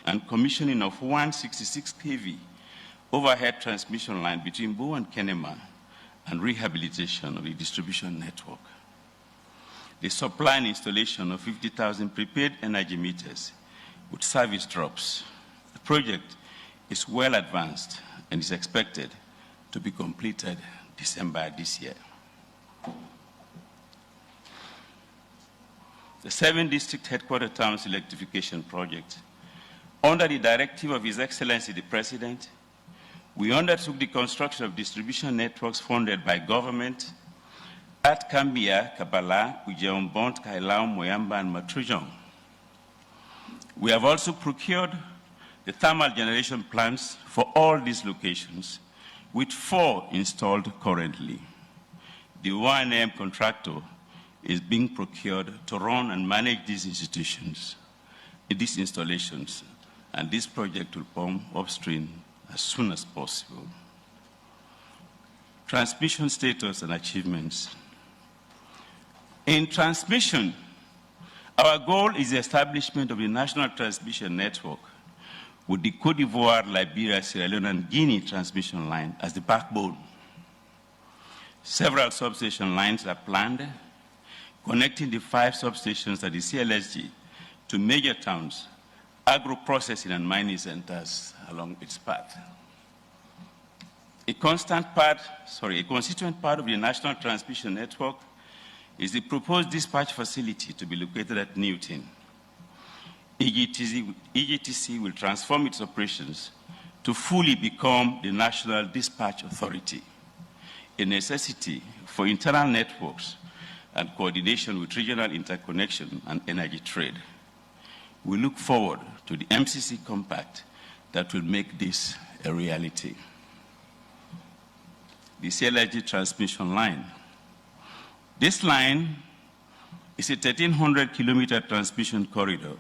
and commissioning of 166 kV overhead transmission line between Bo and Kenema, and rehabilitation of the distribution network. The supply and installation of 50,000 prepaid energy meters with service drops. The project is well advanced and is expected to be completed December this year. The 7-district headquarter towns electrification project. Under the directive of His Excellency the President, we undertook the construction of distribution networks funded by government at Kambia, Kabala, Ujeombont, Kailaum, Moyamba, and Matrujong. We have also procured the thermal generation plants for all these locations, with 4 installed currently. The O&M contractor is being procured to run and manage these installations, and this project will come upstream as soon as possible. Transmission status and achievements. In transmission, our goal is the establishment of the national transmission network with the Côte d'Ivoire, Liberia, Sierra Leone, and Guinea transmission line as the backbone. Several substation lines are planned, connecting the 5 substations at the CLSG to major towns, agro-processing and mining centers along its path. A constituent part of the national transmission network is the proposed dispatch facility to be located at Newton. EGTC will transform its operations to fully become the National Dispatch Authority, a necessity for internal networks and coordination with regional interconnection and energy trade. We look forward to the MCC Compact that will make this a reality. The CLSG transmission line. This line is a 1,300-kilometer transmission corridor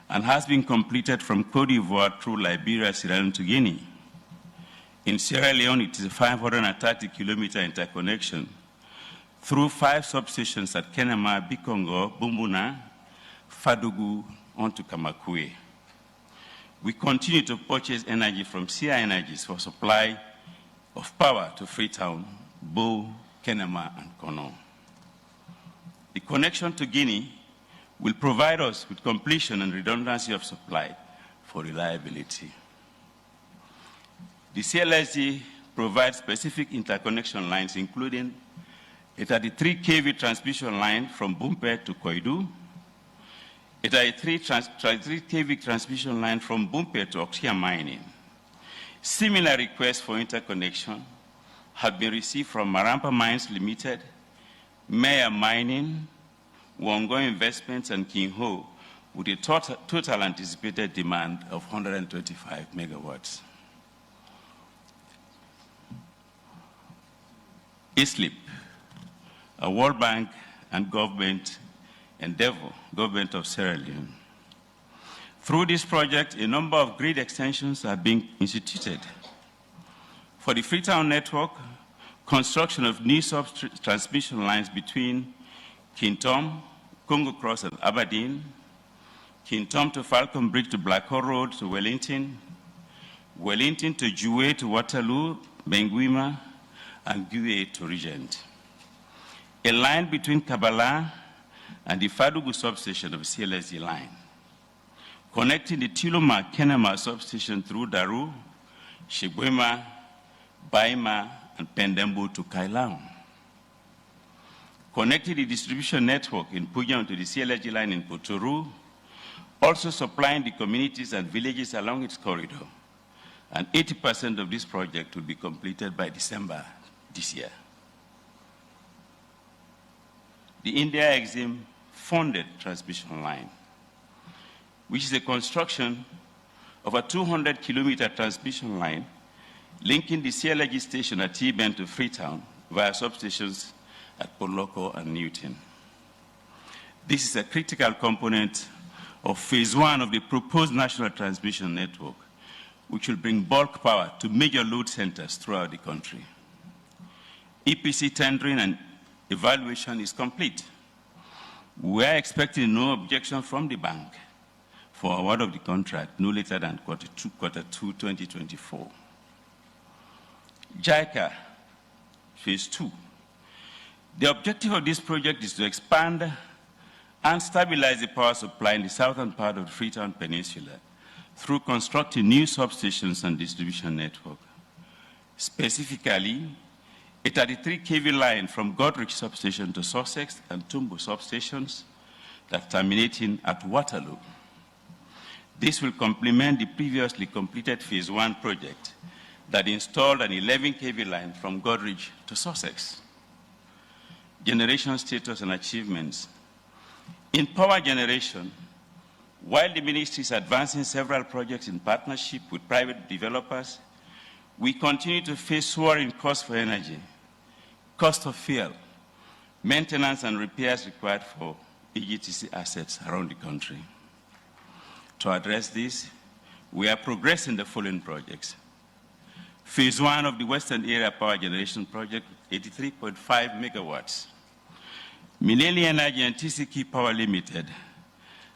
and has been completed from Côte d'Ivoire through Liberia, Sierra Leone to Guinea. In Sierra Leone, it is a 530-kilometer interconnection through 5 substations at Kenema, Bikongo, Bumbuna, Fadugu, onto Kamakwe. We continue to purchase energy from CI Energies for supply of power to Freetown, Bo, Kenema, and Kono. The connection to Guinea will provide us with completion and redundancy of supply for reliability. The CLSG provides specific interconnection lines, including a 33 kV transmission line from Bumpe to Koidu, a 33 kV transmission line from Bumpe to Oxia Mining. Similar requests for interconnection have been received from Marampa Mines Limited, Maya Mining, Wongo Investments, and King Ho, with a total anticipated demand of 125 megawatts. ISLIP, a World Bank and government endeavor, government of Sierra Leone. Through this project, a number of grid extensions are being instituted. For the Freetown network, construction of new transmission lines between Kintom, Congo Cross, and Aberdeen, Kintom to Falcon Bridge to Blackhole Road to Wellington, Wellington to Juwe to Waterloo, Benguima, and Gue to Regent. A line between Kabala and the Fadugu substation of the CLSG line, connecting the Tiloma Kenema substation through Daru, Shigwema, Baima, and Pendembo to Kailaum. Connecting the distribution network in Pujam to the CLSG line in Poturu, also supplying the communities and villages along its corridor. And 80% of this project will be completed by December this year. The India Exim funded transmission line, which is the construction of a 200-kilometer transmission line linking the CLSG station at T-Bend to Freetown via substations at Poloko and Newton. This is a critical component of phase 1 of the proposed national transmission network, which will bring bulk power to major load centers throughout the country. EPC tendering and evaluation is complete. We are expecting no objection from the bank for award of the contract no later than quarter two 2024. JICA Phase 2. The objective of this project is to expand and stabilize the power supply in the southern part of the Freetown Peninsula through constructing new substations and distribution network. Specifically, a 33 kV line from Godrich substation to Sussex and Tumbo substations that terminating at Waterloo. This will complement the previously completed Phase 1 project that installed an 11 kV line from Godrich to Sussex. Generation status and achievements. In power generation, while the ministry is advancing several projects in partnership with private developers, we continue to face soaring costs for energy, cost of fuel, maintenance and repairs required for EGTC assets around the country. To address this, we are progressing the following projects. Phase 1 of the Western Area Power Generation Project, 83.5 megawatts. Millennium Energy and TCK Power Limited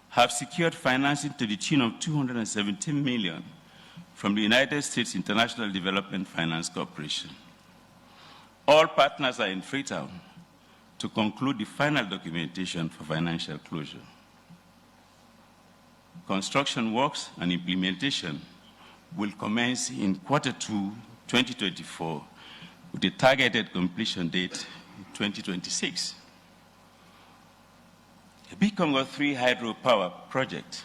have secured financing to the tune of $217 million from the United States International Development Finance Corporation. All partners are in Freetown to conclude the final documentation for financial closure. Construction works and implementation will commence in quarter 2, 2024, with a targeted completion date in 2026. The Bikongo 3 hydropower project,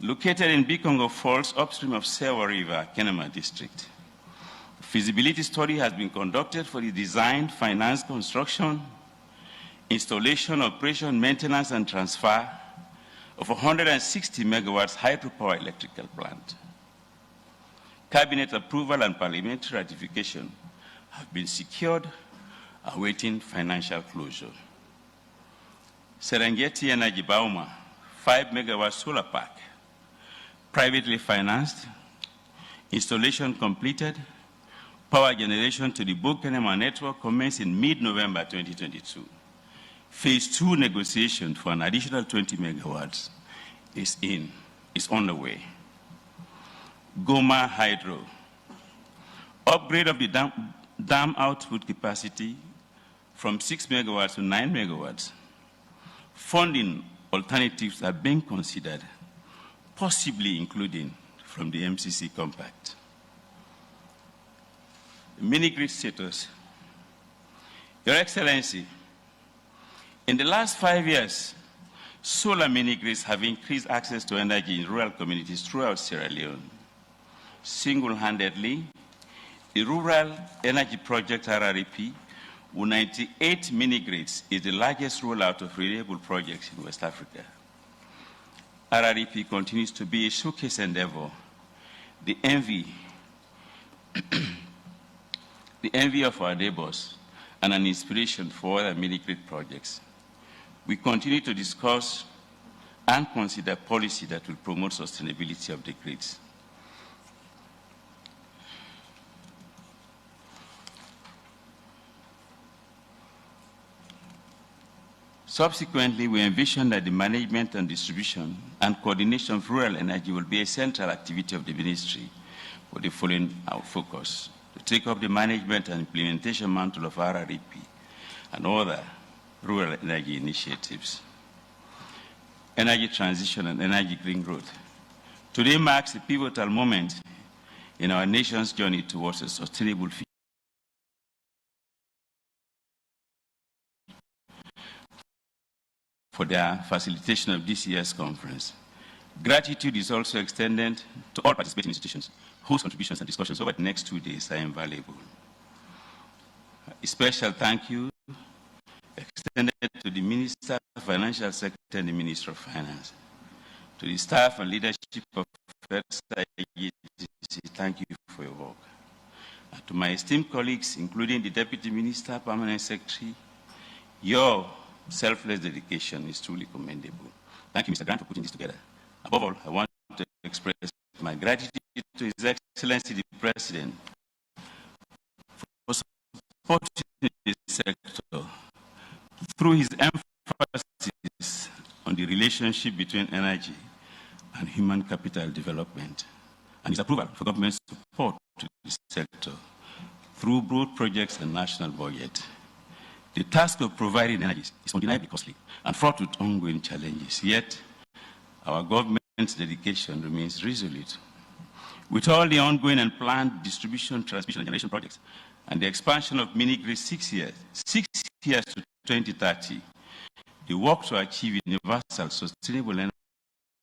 located in Bikongo Falls, upstream of Sewa River, Kenema District. A feasibility study has been conducted for the design, finance, construction, installation, operation, maintenance, and transfer of 160 megawatts hydropower electrical plant. Cabinet approval and parliamentary ratification have been secured, awaiting financial closure. Serengeti Energy Bauma, 5 megawatt solar park, privately financed, installation completed, power generation to the Bokenema network commenced in mid-November 2022. Phase 2 negotiation for an additional 20 megawatts is on the way. Goma Hydro, upgrade of the dam output capacity from 6 megawatts to 9 megawatts. Funding alternatives are being considered, possibly including from the MCC Compact. Mini-grid status. Your Excellency, in the last 5 years, solar mini-grids have increased access to energy in rural communities throughout Sierra Leone. Single-handedly, the Rural Energy Project RREP, with 98 mini-grids, is the largest rollout of renewable projects in West Africa. RREP continues to be a showcase endeavor, the envy of our neighbors, and an inspiration for other mini-grid projects. We continue to discuss and consider policy that will promote sustainability of the grids. Subsequently, we envision that the management and distribution and coordination of rural energy will be a central activity of the ministry with the following focus: to take up the management and implementation mantle of RREP and other rural energy initiatives. Energy transition and energy green growth. Today marks a pivotal moment in our nation's journey towards a sustainable future. For their facilitation of this year's conference. Gratitude is also extended to all participating institutions whose contributions and discussions over the next 2 days are invaluable. A special thank you extended to the Minister of Financial Secretary and the Minister of Finance. To the staff and leadership of FEDSA, thank you for your work. And to my esteemed colleagues, including the Deputy Minister, Permanent Secretary, your selfless dedication is truly commendable. Thank you, Mr. Grant, for putting this together. Above all, I want to express my gratitude to His Excellency the President for supporting this sector through his emphasis on on the relationship between energy and human capital development, and its approval for government support to the sector through broad projects and national budget. The task of providing energy is undeniably costly and fraught with ongoing challenges, yet our government's dedication remains resolute. With all the ongoing and planned distribution, transmission, and generation projects, and the expansion of mini-grid 6 years to 2030, the work to achieve universal sustainable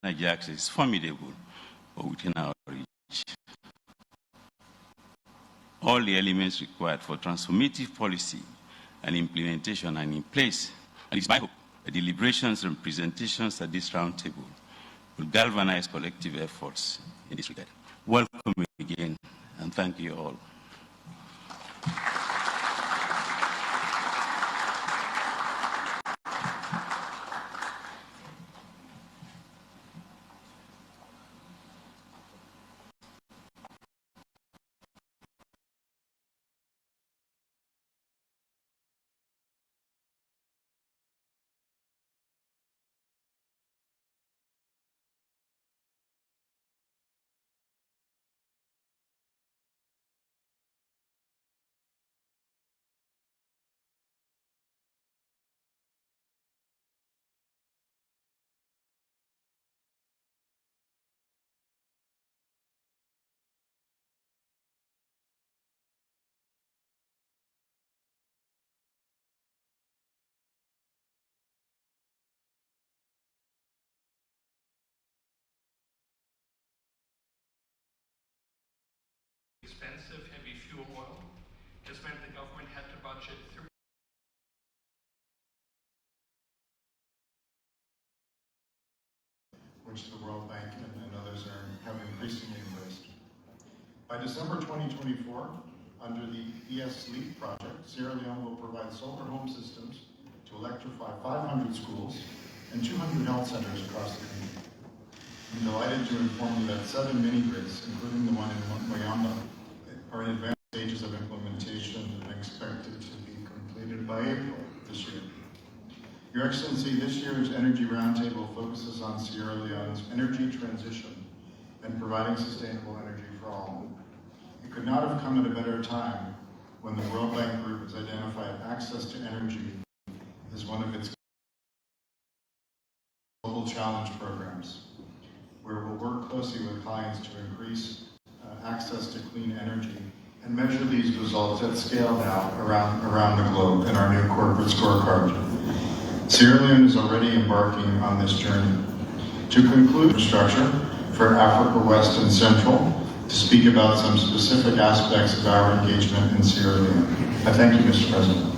energy access is formidable, but within our reach. All the elements required for transformative policy and implementation are in place, and it's my hope that the deliberations and presentations at this roundtable will galvanize collective efforts in this regard. Welcome again, and thank you all. Expensive heavy fuel oil has meant the government had to budget which the World Bank and others have increasingly embraced. By December 2024, under the ES-LEAP project, Sierra Leone will provide solar home systems to electrify 500 schools and 200 health centers across the country. I'm delighted to inform you that 7 mini-grids, including the one in Leone, are in advanced stages of implementation and expected to be completed by April this year. Your Excellency, this year's Energy Roundtable focuses on Sierra Leone's energy transition and providing sustainable energy for all. It could not have come at a better time when the World Bank Group has identified access to energy as one of its global challenge programs, where we'll work closely with clients to increase access to clean energy and measure these results at scale now around the globe in our new corporate scorecard. Sierra Leone is already embarking on this journey. To conclude, infrastructure for Africa West and Central, to speak about some specific aspects of our engagement in Sierra Leone. I thank you, Mr. President.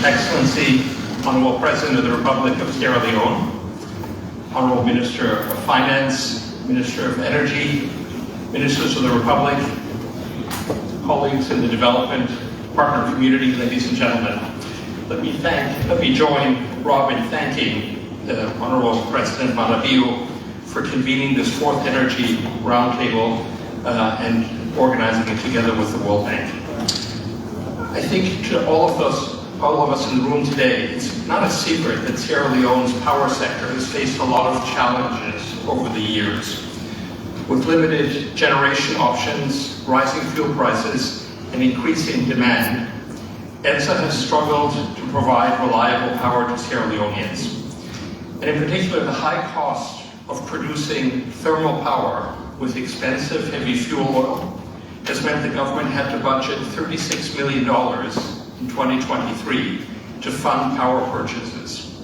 Excellency, Honorable President of the Republic of Sierra Leone, Honorable Minister of Finance, Minister of Energy, Ministers of the Republic, colleagues in the development partner community, ladies and gentlemen. Let me join Rob in thanking the Honorable President Maravillo for convening this 4th Energy Roundtable and organizing it together with the World Bank. I think to all of us in the room today, it's not a secret that Sierra Leone's power sector has faced a lot of challenges over the years. With limited generation options, rising fuel prices, and increasing demand, ENSA has struggled to provide reliable power to Sierra Leoneans. And in particular, the high cost of producing thermal power with expensive heavy fuel oil has meant the government had to budget $36 million in 2023 to fund power purchases.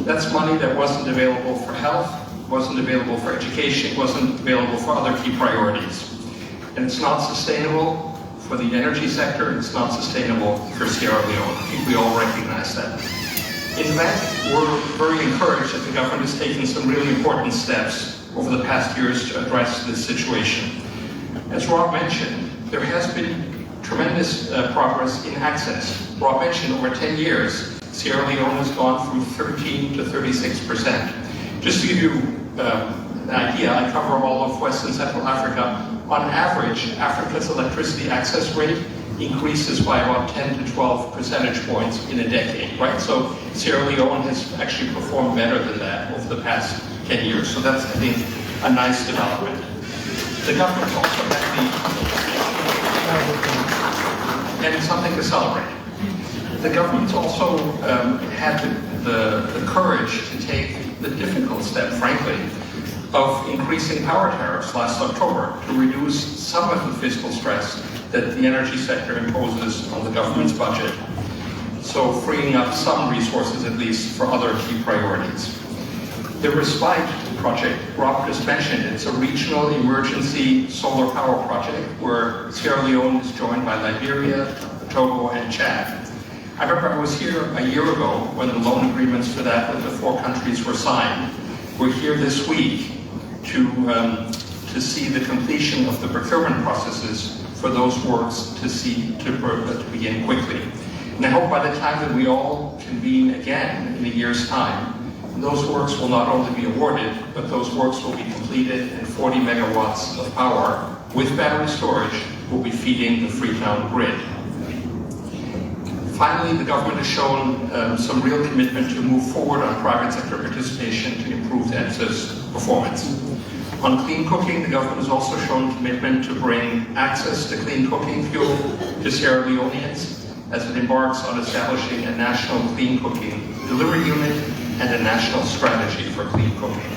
That's money that wasn't available for health, wasn't available for education, wasn't available for other key priorities. And it's not sustainable for the energy sector, it's not sustainable for Sierra Leone. I think we all recognize that. In fact, we're very encouraged that the government has taken some really important steps over the past years to address this situation. As Rob mentioned, there has been tremendous progress in access. Rob mentioned over 10 years, Sierra Leone has gone from 13 to 36%. Just to give you an idea, I cover all of West and Central Africa. On average, Africa's electricity access rate increases by about 10 to 12 percentage points in a decade, right? So Sierra Leone has actually performed better than that over the past 10 years. So that's, I think, a nice development. The government also had and something to celebrate. The government also had the courage to take the difficult step, frankly, of increasing power tariffs last October to reduce some of the fiscal stress that the energy sector imposes on the government's budget, so freeing up some resources at least for other key priorities. The Respite project, Rob just mentioned, it's a regional emergency solar power project where Sierra Leone is joined by Liberia, Togo, and Chad. I remember I was here a year ago when the loan agreements for that with the 4 countries were signed. We're here this week to see the completion of the procurement processes for those works to begin quickly. And I hope by the time that we all convene again in a year's time, those works will not only be awarded, but those works will be completed and 40 megawatts of power with battery storage will be feeding the Freetown grid. Finally, the government has shown some real commitment to move forward on private sector participation to improve the ENSA's performance. On clean cooking, the government has also shown commitment to bring access to clean cooking fuel to Sierra Leoneans as it embarks on establishing a national clean cooking delivery unit and a national strategy for clean cooking.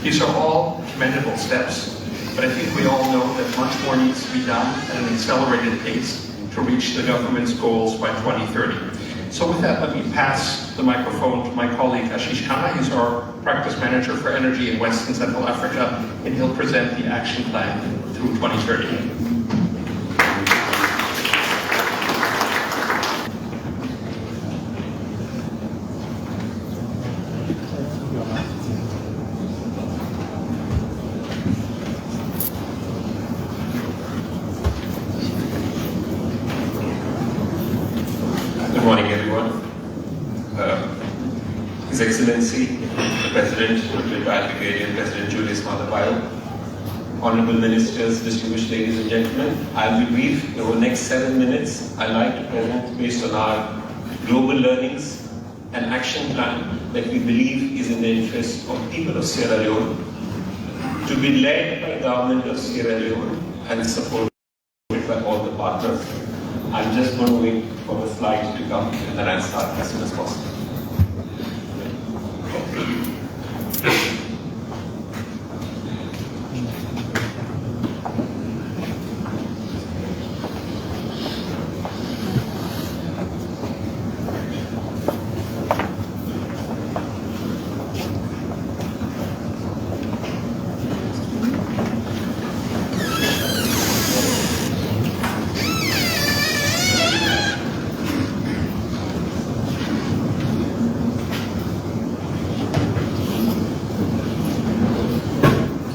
These are all commendable steps, but I think we all know that much more needs to be done at an accelerated pace to reach the government's goals by 2030. So with that, let me pass the microphone to my colleague Ashish Khanna. He's our practice manager for energy in West and Central Africa, and he'll present the action plan through 2030. Good morning, everyone. His Excellency, the President, Retired Brigadier President Julius Maadabayo, Honorable Ministers, distinguished ladies and gentlemen, I'll be brief. Over the next 7 minutes, I'd like to present, based on our global learnings, an action plan that we believe is in the interest of the people of Sierra Leone, to be led by the government of Sierra Leone and supported by all the partners. I'm just going to wait for the slides to come and then I'll start as soon as possible.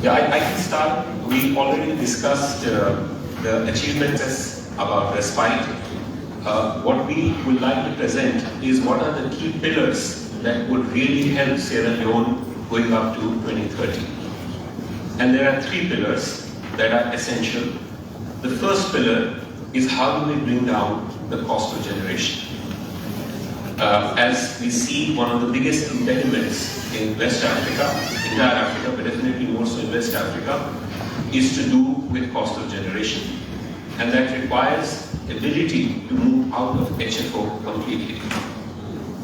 I can start. We already discussed the achievements about Respite. What we would like to present is what are the key pillars that would really help Sierra Leone going up to 2030. And there are 3 pillars that are essential. The first pillar is how do we bring down the cost of generation. As we see, one of the biggest impediments in West Africa, entire Africa, but definitely more so in West Africa, is to do with cost of generation. And that requires ability to move out of HFO completely.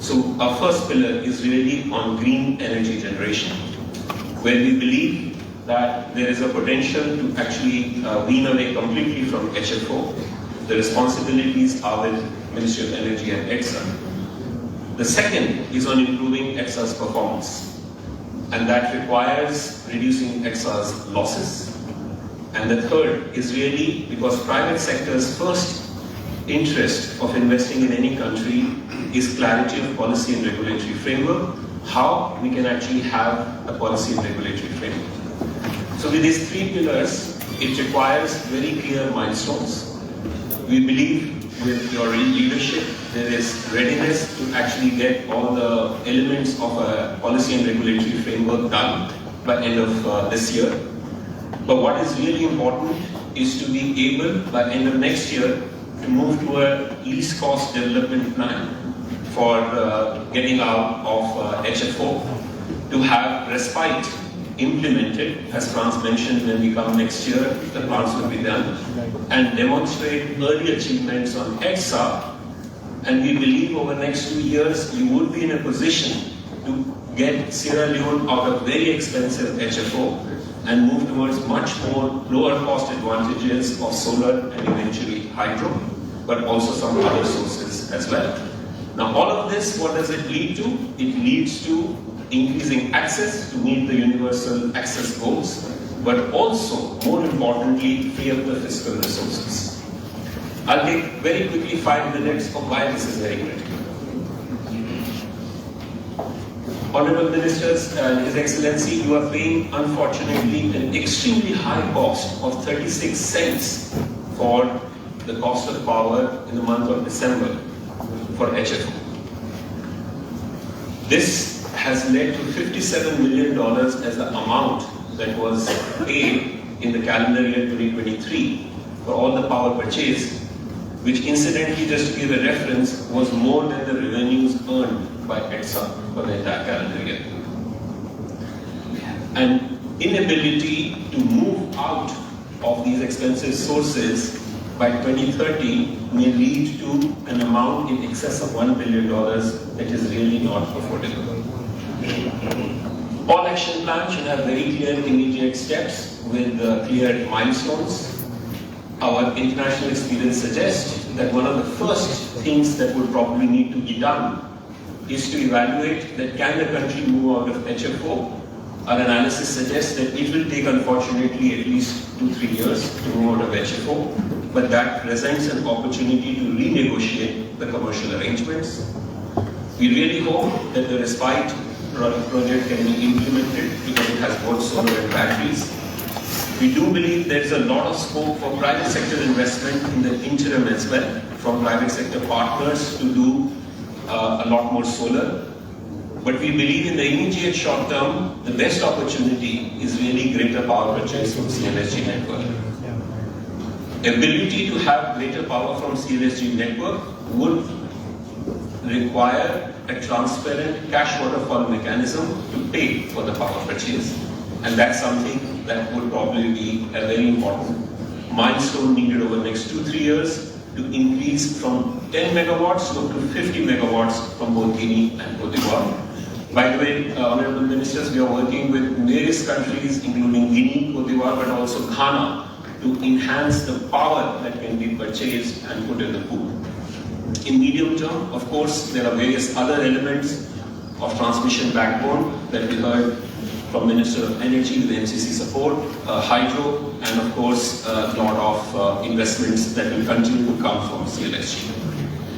So our first pillar is really on green energy generation, where we believe that there is a potential to actually wean away completely from HFO. The responsibilities are with Ministry of Energy and EXA. The second is on improving EXA's performance, and that requires reducing EXA's losses. And the third is really because private sector's first interest of investing in any country is clarity of policy and regulatory framework, how we can actually have a policy and regulatory framework. So with these three pillars, it requires very clear milestones. We believe with your leadership, there is readiness to actually get all the elements of a policy and regulatory framework done by end of this year. But what is really important is to be able, by end of next year, to move to a least cost development plan for getting out of HFO, to have respite implemented, as France mentioned, when we come next year, the plans will be done, and demonstrate early achievements on EXA. And we believe over the next 2 years, you would be in a position to get Sierra Leone out of very expensive HFO and move towards much more lower cost advantages of solar and eventually hydro, but also some other sources as well. Now all of this, what does it lead to? It leads to increasing access to meet the universal access goals, but also, more importantly, free up the fiscal resources. I'll take very quickly 5 minutes of why this is very critical. Honorable Ministers, His Excellency, you are paying, unfortunately, an extremely high cost of 36 cents for the cost of power in the month of December for HFO. This has led to $57 million as the amount that was paid in the calendar year 2023 for all the power purchase, which incidentally, just to give a reference, was more than the revenues earned by EXA for the entire calendar year. And inability to move out of these expensive sources by 2030 may lead to an amount in excess of $1 billion that is really not affordable. All action plans should have very clear immediate steps with clear milestones. Our international experience suggests that one of the first things that would probably need to be done is to evaluate that can the country move out of HFO. Our analysis suggests that it will take, unfortunately, at least 2-3 years to move out of HFO, but that presents an opportunity to renegotiate the commercial arrangements. We really hope that the respite project can be implemented because it has both solar and batteries. We do believe there is a lot of scope for private sector investment in the interim as well, from private sector partners to do a lot more solar. But we believe in the immediate short term, the best opportunity is really greater power purchase from CLSG network. Ability to have greater power from CLSG network would require a transparent cash waterfall mechanism to pay for the power purchase. And that's something that would probably be a very important milestone needed over the next 2-3 years to increase from 10 megawatts to up to 50 megawatts from both Guinea and Cote d'Ivoire. By the way, Honorable Ministers, we are working with various countries, including Guinea, Cote d'Ivoire, but also Ghana, to enhance the power that can be purchased and put in the pool. In medium term, of course, there are various other elements of transmission backbone that we heard from Minister of Energy with MCC support, hydro, and of course, a lot of investments that will continue to come from CLSG.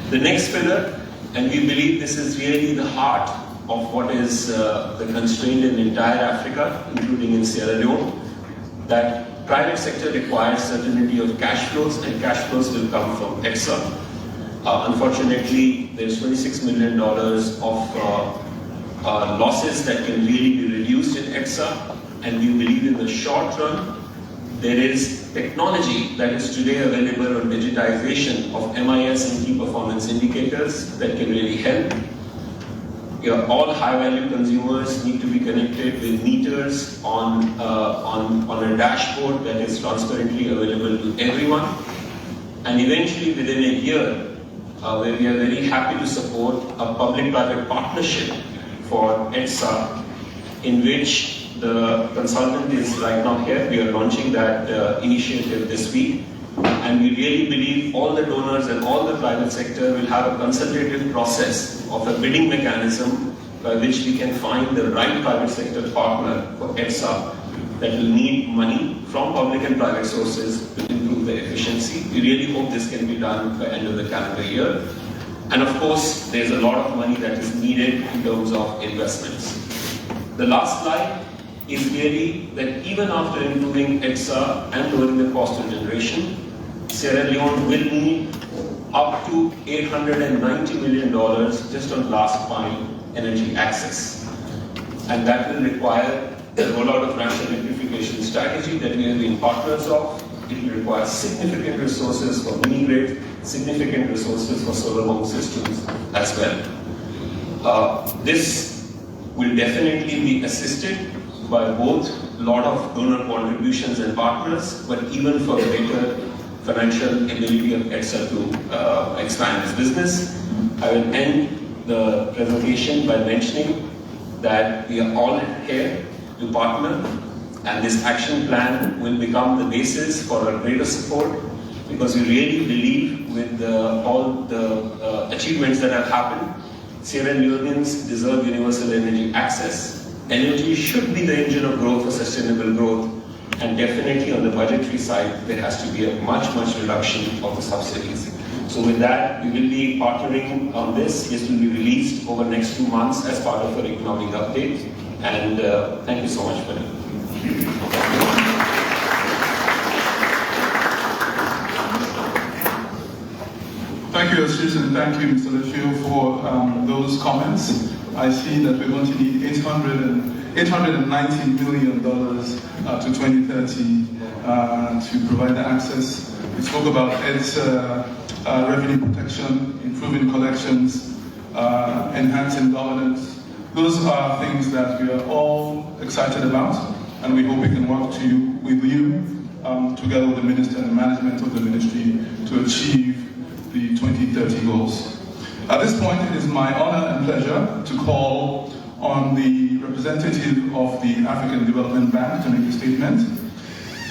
The next pillar, and we believe this is really the heart of what is the constraint in entire Africa, including in Sierra Leone, that private sector requires certainty of cash flows, and cash flows will come from EXA. Unfortunately, there's $26 million of losses that can really be reduced in EXA, and we believe in the short run, there is technology that is today available on digitization of MIS and key performance indicators that can really help. All high-value consumers need to be connected with meters on a dashboard that is transparently available to everyone. And eventually, within a year, where we are very happy to support a public-private partnership for EXA, in which the consultant is right now here. We are launching that initiative this week. And we really believe all the donors and all the private sector will have a consultative process of a bidding mechanism by which we can find the right private sector partner for EXA that will need money from public and private sources to improve the efficiency. We really hope this can be done by the end of the calendar year. And of course, there's a lot of money that is needed in terms of investments. The last slide is really that even after improving ETSA and lowering the cost of generation, Sierra Leone will need up to $890 million just on last mile energy access. And that will require the rollout of national electrification strategy that we have been partners of. It will require significant resources for mini-grid, significant resources for solar home systems as well. This will definitely be assisted by both a lot of donor contributions and partners, but even for greater financial ability of ETSA to expand its business. I will end the presentation by mentioning that we are all here to partner, and this action plan will become the basis for our greater support, because we really believe with all the achievements that have happened, Sierra Leoneans deserve universal energy access. Energy should be the engine of growth for sustainable growth, and definitely on the budgetary side, there has to be a much reduction of the subsidies. So with that, we will be partnering on this. This will be released over the next 2 months as part of our economic update. And thank you so much for it. Thank you, Susan. Thank you, Mr. Lefio, for those comments. I see that we're going to need $890 million to 2030 to provide the access. We spoke about its revenue protection, improving collections, enhancing governance. Those are things that we are all excited about, and we hope we can work with you together with the minister and the management of the ministry to achieve the 2030 goals. At this point, it is my honor and pleasure to call on the representative of the African Development Bank to make a statement,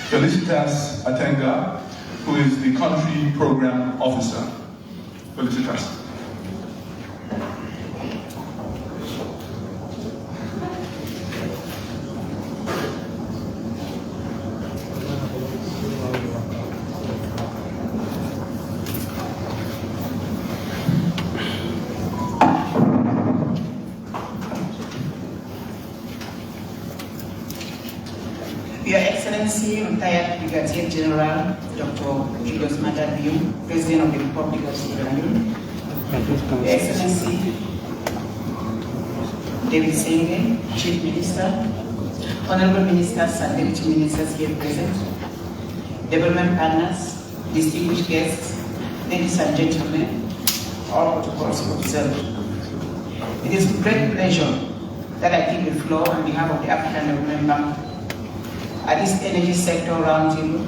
Felicitas Atenga, who is the Country Program Officer. Felicitas. Your Excellency, retired Brigadier General Dr. Julius Madabio, President of the Republic of Sierra Leone. Your Excellency, David Senge, Chief Minister, Honorable Ministers and Deputy Ministers here present, development partners, distinguished guests, ladies and gentlemen, all protocols observed. It is with great pleasure that I take the floor on behalf of the African Development Bank at this energy sector roundtable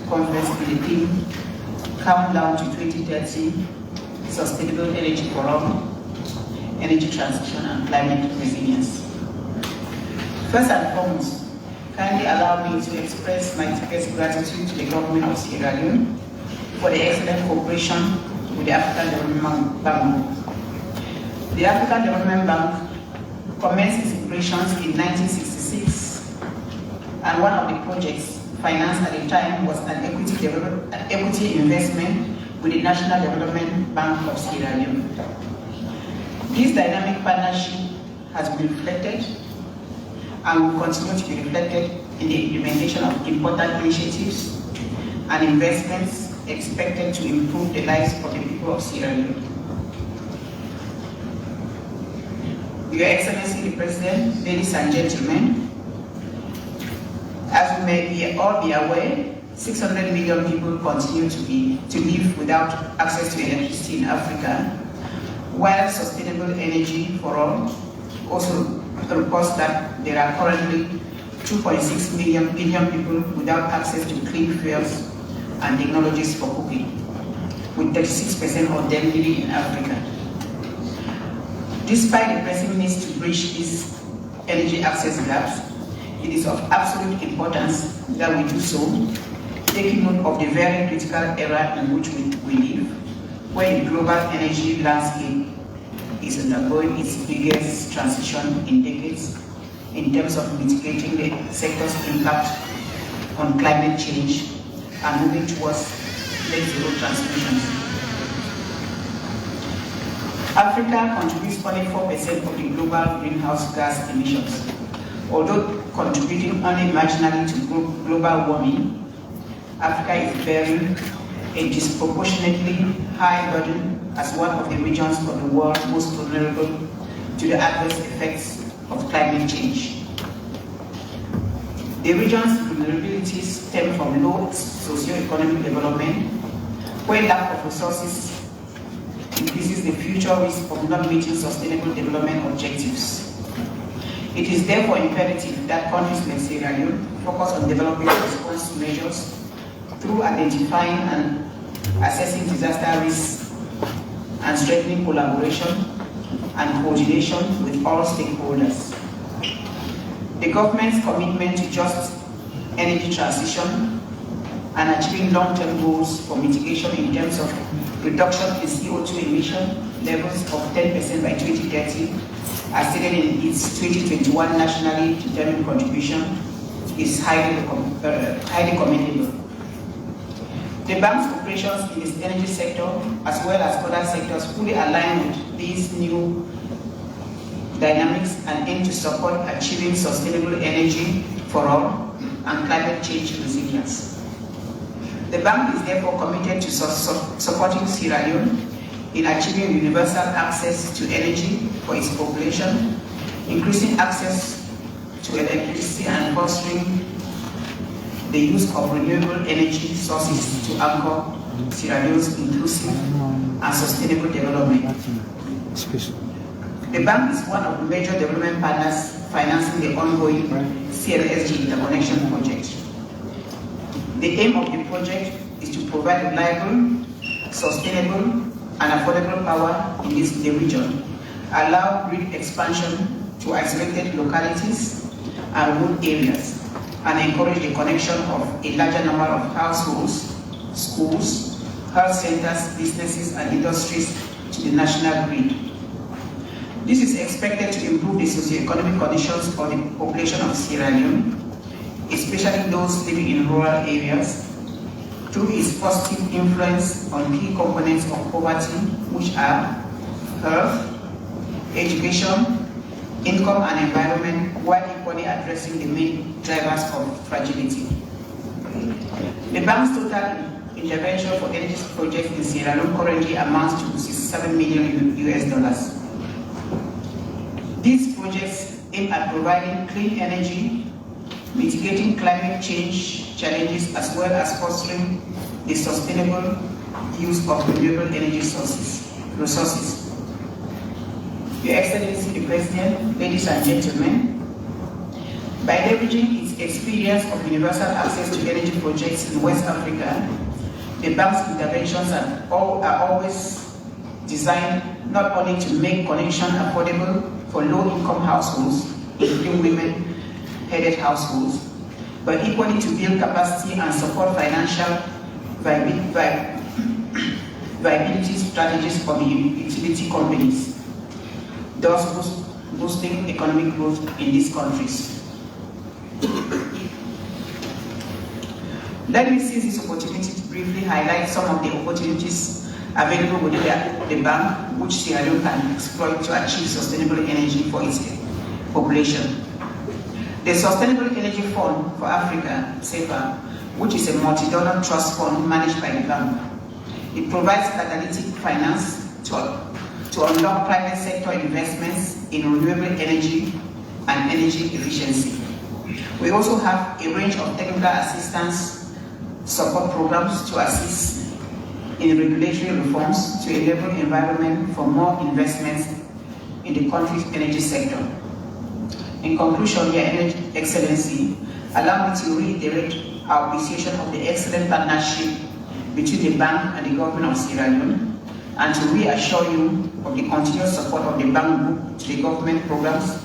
conference with the theme Countdown to 2030, Sustainable Energy for All, Energy Transition and Climate Resilience. First and foremost, kindly allow me to express my deepest gratitude to the government of Sierra Leone for the excellent cooperation with the African Development Bank. The African Development Bank commenced its operations in 1966, and one of the projects financed at the time was an equity investment with the National Development Bank of Sierra Leone. This dynamic partnership has been reflected and will continue to be reflected in the implementation of important initiatives and investments expected to improve the lives of the people of Sierra Leone. Your Excellency the President, ladies and gentlemen, as we may all be aware, 600 million people continue to live without access to electricity in Africa, while sustainable energy for all also reports that there are currently 2.6 billion people without access to clean fuels and technologies for cooking, with 36% of them living in Africa. Despite the pressing needs to bridge these energy access gaps, it is of absolute importance that we do so, taking note of the very critical era in which we live, where the global energy landscape is undergoing its biggest transition in decades in terms of mitigating the sector's impact on climate change and moving towards net zero transmissions. Africa contributes only 4% of the global greenhouse gas emissions, Although contributing only marginally to global warming, Africa is bearing a disproportionately high burden as one of the regions of the world most vulnerable to the adverse effects of climate change. The region's vulnerabilities stem from low socio-economic development, where lack of resources increases the future risk of not meeting sustainable development objectives. It is therefore imperative that countries like Sierra Leone focus on developing response measures through identifying and assessing disaster risks and strengthening collaboration and coordination with all stakeholders. The government's commitment to just energy transition and achieving long-term goals for mitigation in terms of reduction in CO2 emission levels of 10% by 2030, as stated in its 2021 nationally determined contribution, is highly commendable. The bank's operations in its energy sector, as well as other sectors, fully align with these new dynamics and aim to support achieving sustainable energy for all and climate change resilience. The bank is therefore committed to supporting Sierra Leone in achieving universal access to energy for its population, increasing access to electricity and fostering the use of renewable energy sources to anchor Sierra Leone's inclusive and sustainable development. The bank is one of the major development partners financing the ongoing CLSG interconnection project. The aim of the project is to provide reliable, sustainable, and affordable power in the region, allow grid expansion to isolated localities and remote areas, and encourage the connection of a larger number of households, schools, health centers, businesses, and industries to the national grid. This is expected to improve the socio-economic conditions for the population of Sierra Leone, especially those living in rural areas, through its positive influence on key components of poverty, which are health, education, income, and environment, while equally addressing the main drivers of fragility. The bank's total intervention for energy projects in Sierra Leone currently amounts to $67 million US. These projects aim at providing clean energy, mitigating climate change challenges, as well as fostering the sustainable use of renewable energy resources. Your Excellency the President, ladies and gentlemen, by leveraging its experience of universal access to energy projects in West Africa, the bank's interventions are always designed not only to make connection affordable for low-income households, including women-headed households, but equally to build capacity and support financial viability strategies for the utility companies, thus boosting economic growth in these countries. Let me seize this opportunity to briefly highlight some of the opportunities available within the bank, which Sierra Leone can exploit to achieve sustainable energy for its population. The Sustainable Energy Fund for Africa, SEFA, which is a multi-dollar trust fund managed by the bank. It provides catalytic finance to unlock private sector investments in renewable energy and energy efficiency. We also have a range of technical assistance support programs to assist in regulatory reforms to enable environment for more investments in the country's energy sector. In conclusion, Your Excellency, allow me to reiterate our appreciation of the excellent partnership between the bank and the government of Sierra Leone, and to reassure you of the continuous support of the bank group to the government programs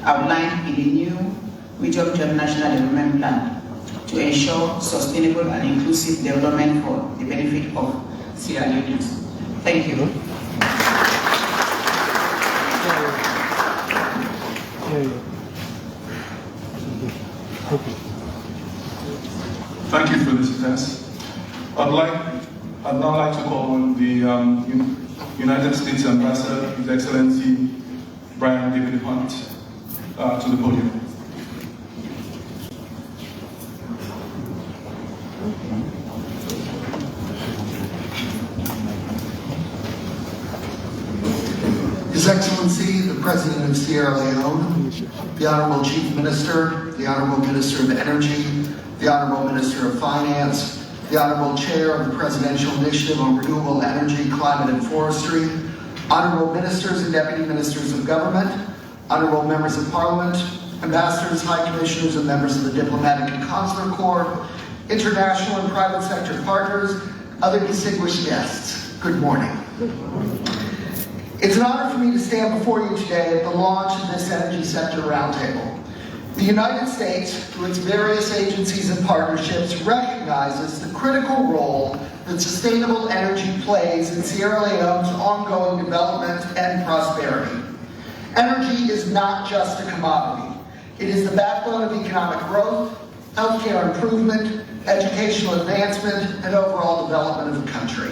outlined in the new medium-term national development plan to ensure sustainable and inclusive development for the benefit of Sierra Leoneans. Thank you. Thank you for this address. I'd now like to call on the United States Ambassador, His Excellency Brian David Hunt, to the podium. His Excellency, the President of Sierra Leone, the Honorable Chief Minister, the Honorable Minister of Energy, the Honorable Minister of Finance, the Honorable Chair of the Presidential Initiative on Renewable Energy, Climate and Forestry, Honorable Ministers and Deputy Ministers of Government, Honorable Members of Parliament, Ambassadors, High Commissioners, and members of the Diplomatic and Consular Corps, international and private sector partners, other distinguished guests, good morning. It's an honor for me to stand before you today at the launch of this Energy Sector Roundtable. The United States, through its various agencies and partnerships, recognizes the critical role that sustainable energy plays in Sierra Leone's ongoing development and prosperity. Energy is not just a commodity. It is the backbone of economic growth, healthcare improvement, educational advancement, and overall development of the country.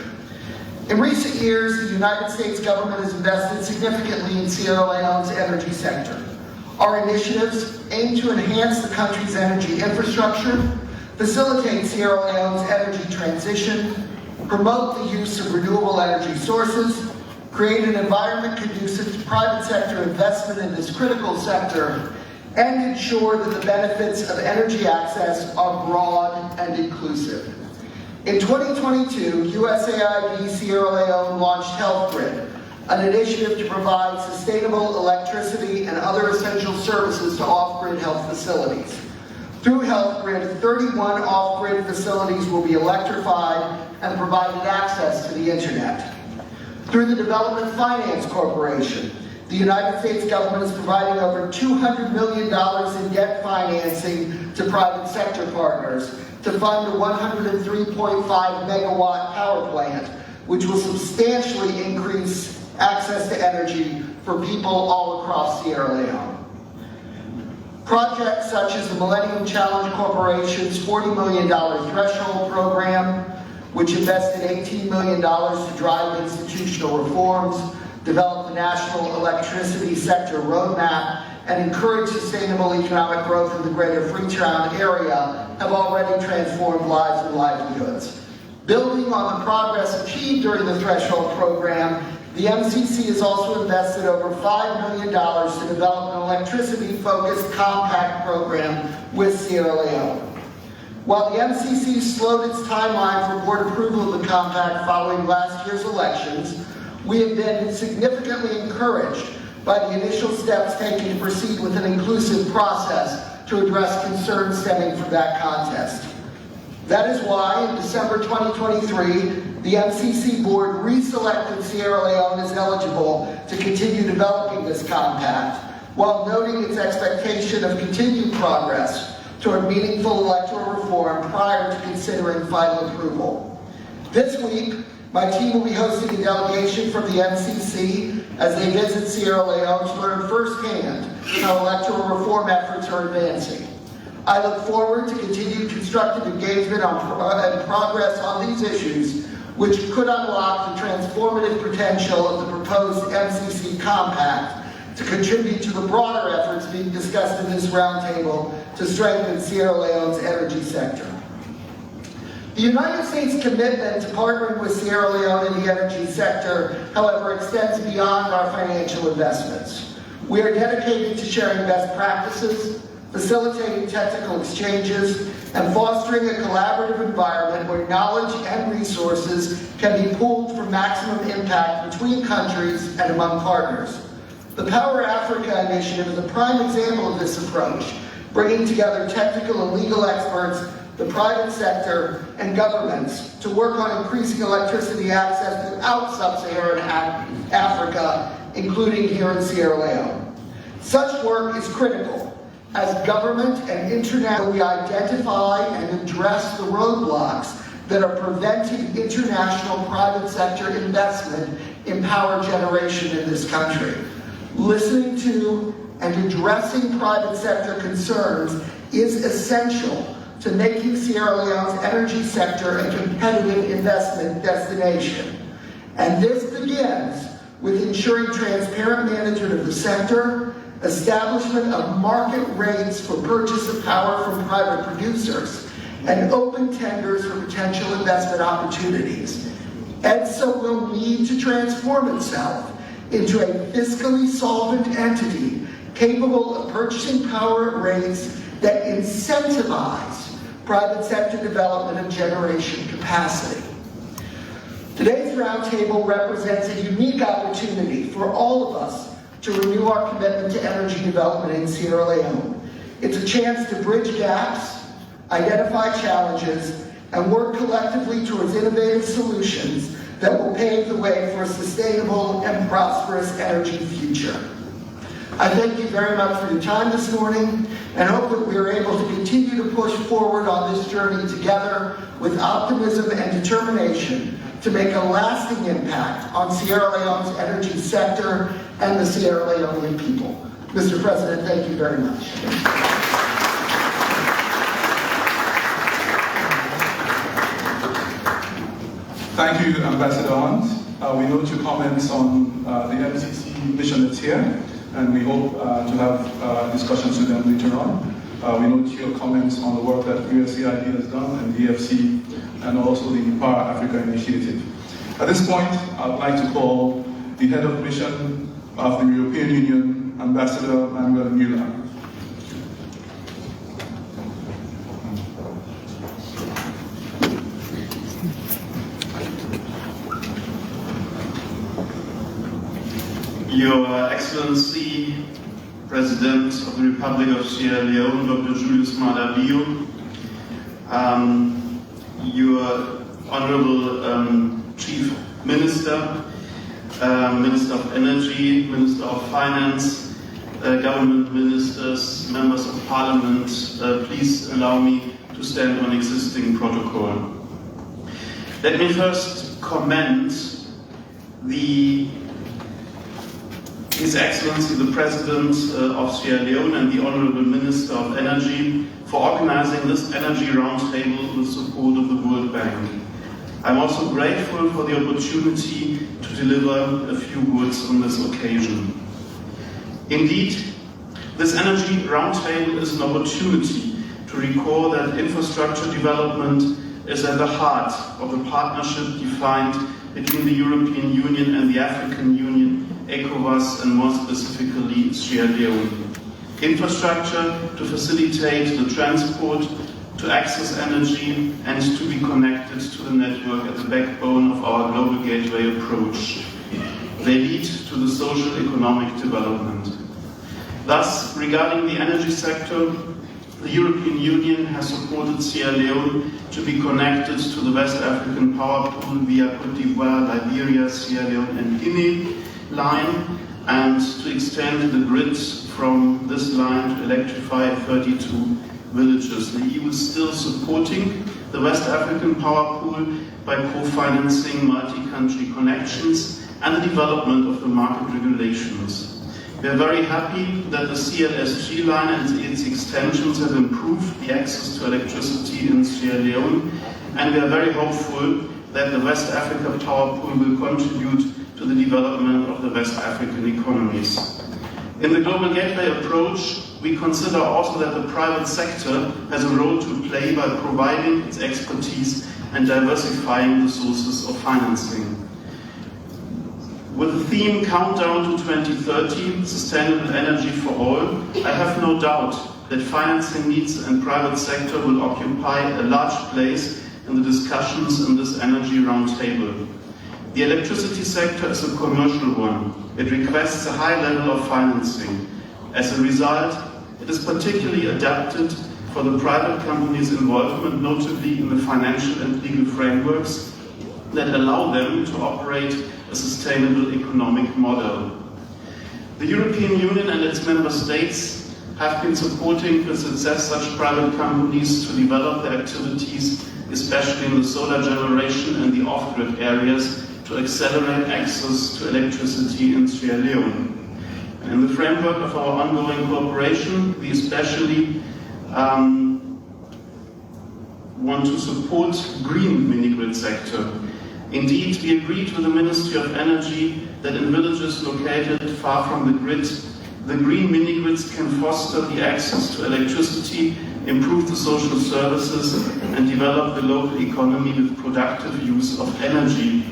In recent years, the United States government has invested significantly in Sierra Leone's energy sector. Our initiatives aim to enhance the country's energy infrastructure, facilitate Sierra Leone's energy transition, promote the use of renewable energy sources, create an environment conducive to private sector investment in this critical sector, and ensure that the benefits of energy access are broad and inclusive. In 2022, USAID Sierra Leone launched Health Grid, an initiative to provide sustainable electricity and other essential services to off-grid health facilities. Through Health Grid, 31 off-grid facilities will be electrified and provided access to the internet. Through the Development Finance Corporation, the United States government is providing over $200 million in debt financing to private sector partners to fund a 103.5 megawatt power plant, which will substantially increase access to energy for people all across Sierra Leone. Projects such as the Millennium Challenge Corporation's $40 million threshold program, which invested $18 million to drive institutional reforms, develop the national electricity sector roadmap, and encourage sustainable economic growth in the greater Freetown area, have already transformed lives and livelihoods. Building on the progress achieved during the Threshold program, the MCC has also invested over $5 million to develop an electricity-focused compact program with Sierra Leone. While the MCC slowed its timeline for board approval of the compact following last year's elections, we have been significantly encouraged by the initial steps taken to proceed with an inclusive process to address concerns stemming from that contest. That is why, in December 2023, the MCC board reselected Sierra Leone as eligible to continue developing this compact, while noting its expectation of continued progress toward meaningful electoral reform prior to considering final approval. This week, my team will be hosting a delegation from the MCC as they visit Sierra Leone to learn firsthand how electoral reform efforts are advancing. I look forward to continued constructive engagement and progress on these issues, which could unlock the transformative potential of the proposed MCC compact to contribute to the broader efforts being discussed in this roundtable to strengthen Sierra Leone's energy sector. The United States' commitment to partnering with Sierra Leone in the energy sector, however, extends beyond our financial investments. We are dedicated to sharing best practices, facilitating technical exchanges, and fostering a collaborative environment where knowledge and resources can be pooled for maximum impact between countries and among partners. The Power Africa initiative is a prime example of this approach, bringing together technical and legal experts, the private sector, and governments to work on increasing electricity access throughout sub-Saharan Africa, including here in Sierra Leone. Such work is critical as government and internationally identify and address the roadblocks that are preventing international private sector investment in power generation in this country. Listening to and addressing private sector concerns is essential to making Sierra Leone's energy sector a competitive investment destination. And this begins with ensuring transparent management of the sector, establishment of market rates for purchase of power from private producers, and open tenders for potential investment opportunities. EDSA will need to transform itself into a fiscally solvent entity capable of purchasing power at rates that incentivize private sector development of generation capacity. Today's roundtable represents a unique opportunity for all of us to renew our commitment to energy development in Sierra Leone. It's a chance to bridge gaps, identify challenges, and work collectively towards innovative solutions that will pave the way for a sustainable and prosperous energy future. I thank you very much for your time this morning and hope that we are able to continue to push forward on this journey together with optimism and determination to make a lasting impact on Sierra Leone's energy sector and the Sierra Leonean people. Mr. President, thank you very much. Thank you, Ambassador Hunt. We note your comments on the MCC mission that's here, and we hope to have discussions with them later on. We note your comments on the work that USAID has done and DFC, and also the Power Africa Initiative. At this point, I would like to call the Head of Mission of the European Union, Ambassador Manuel Müller. Your Excellency, President of the Republic of Sierra Leone, Dr. Julius Maada Bio, your Honorable Chief Minister, Minister of Energy, Minister of Finance, government ministers, members of Parliament, please allow me to stand on existing protocol. Let me first commend His Excellency the President of Sierra Leone and the Honorable Minister of Energy for organizing this Energy Roundtable with support of the World Bank. I'm also grateful for the opportunity to deliver a few words on this occasion. Indeed, this Energy Roundtable is an opportunity to recall that infrastructure development is at the heart of the partnership defined between the European Union and the African Union, ECOWAS, and more specifically Sierra Leone. Infrastructure to facilitate the transport, to access energy, and to be connected to the network at the backbone of our global gateway approach. They lead to the social economic development. Thus, regarding the energy sector, the European Union has supported Sierra Leone to be connected to the West African Power Pool via Côte d'Ivoire, Liberia, Sierra Leone, and Guinea line, and to extend the grid from this line to electrify 32 villages. The EU is still supporting the West African Power Pool by co-financing multi-country connections and the development of the market regulations. We are very happy that the CLSG line and its extensions have improved the access to electricity in Sierra Leone, and we are very hopeful that the West Africa Power Pool will contribute to the development of the West African economies. In the Global Gateway approach, we consider also that the private sector has a role to play by providing its expertise and diversifying the sources of financing. With the theme Countdown to 2030, Sustainable Energy for All, I have no doubt that financing needs and private sector will occupy a large place in the discussions in this energy roundtable. The electricity sector is a commercial one. It requests a high level of financing. As a result, it is particularly adapted for the private companies' involvement, notably in the financial and legal frameworks that allow them to operate a sustainable economic model. The European Union and its member states have been supporting with success such private companies to develop their activities, especially in the solar generation and the off-grid areas, to accelerate access to electricity in Sierra Leone. And in the framework of our ongoing cooperation, we especially want to support green mini-grid sector. Indeed, we agreed with the Ministry of Energy that in villages located far from the grid, the green mini-grids can foster the access to electricity, improve the social services, and develop the local economy with productive use of energy.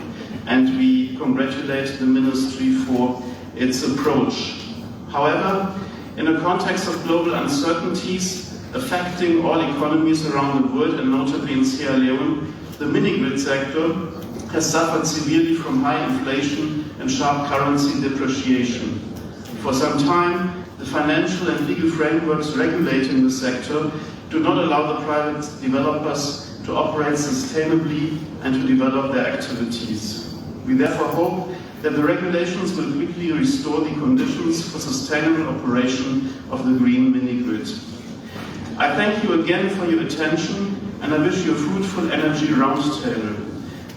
And we congratulate the Ministry for its approach. However, in a context of global uncertainties affecting all economies around the world, and notably in Sierra Leone, the mini-grid sector has suffered severely from high inflation and sharp currency depreciation. For some time, the financial and legal frameworks regulating the sector do not allow the private developers to operate sustainably and to develop their activities. We therefore hope that the regulations will quickly restore the conditions for sustainable operation of the green mini-grid. I thank you again for your attention, and I wish you a fruitful energy roundtable.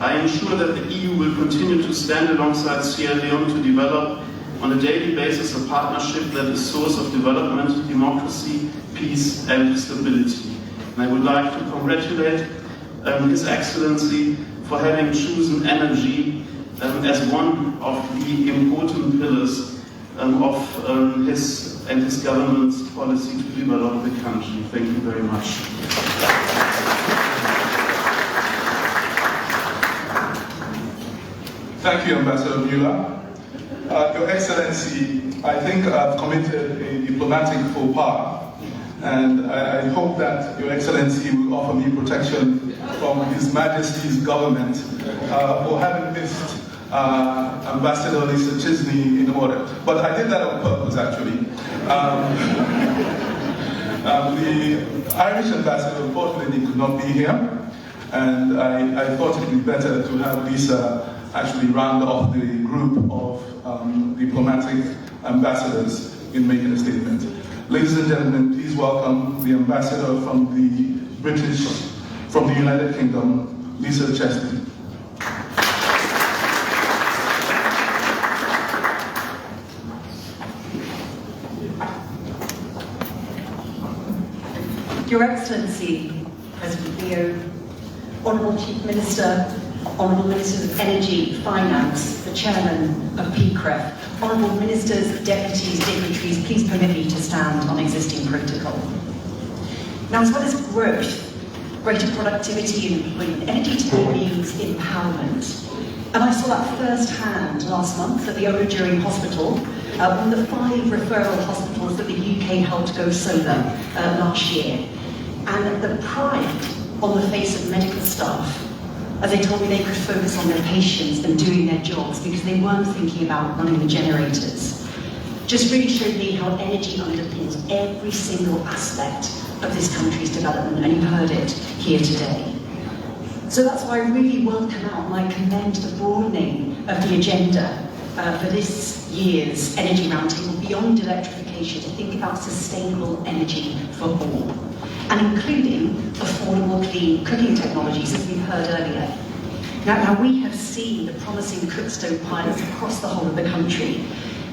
I am sure that the EU will continue to stand alongside Sierra Leone to develop on a daily basis a partnership that is a source of development, democracy, peace and stability. And I would like to congratulate His Excellency for having chosen energy as one of the important pillars of his government's policy to develop the country. Thank you very much. Thank you, Ambassador Mueller. Your Excellency, I think I've committed a diplomatic faux pas, and I hope that Your Excellency will offer me protection from His Majesty's government for having missed Ambassador Lisa Chisney in order. But I did that on purpose, actually. The Irish ambassador, unfortunately, could not be here, and I thought it would be better to have Lisa actually round off the group of diplomatic ambassadors in making a statement. Ladies and gentlemen, please welcome the ambassador from the United Kingdom, Lisa Chesney. Your Excellency, President Leo, Honourable Chief Minister, Honourable Ministers of Energy, Finance, the Chairman of PCREF, Honourable Ministers, Deputies, Dignitaries, please permit me to stand on existing protocol. Now, as well as growth, greater productivity in energy today means empowerment. And I saw that firsthand last month at the Orodjuri Hospital, one of the 5 referral hospitals that the UK helped go solar last year. And the pride on the face of medical staff as they told me they could focus on their patients and doing their jobs because they weren't thinking about running the generators, just really showed me how energy underpins every single aspect of this country's development, and you heard it here today. So that's why I really welcome out and I commend the broadening of the agenda for this year's Energy Roundtable beyond electrification to think about sustainable energy for all, and including affordable clean cooking technologies, as we've heard earlier. Now we have seen the promising cook stove pilots across the whole of the country,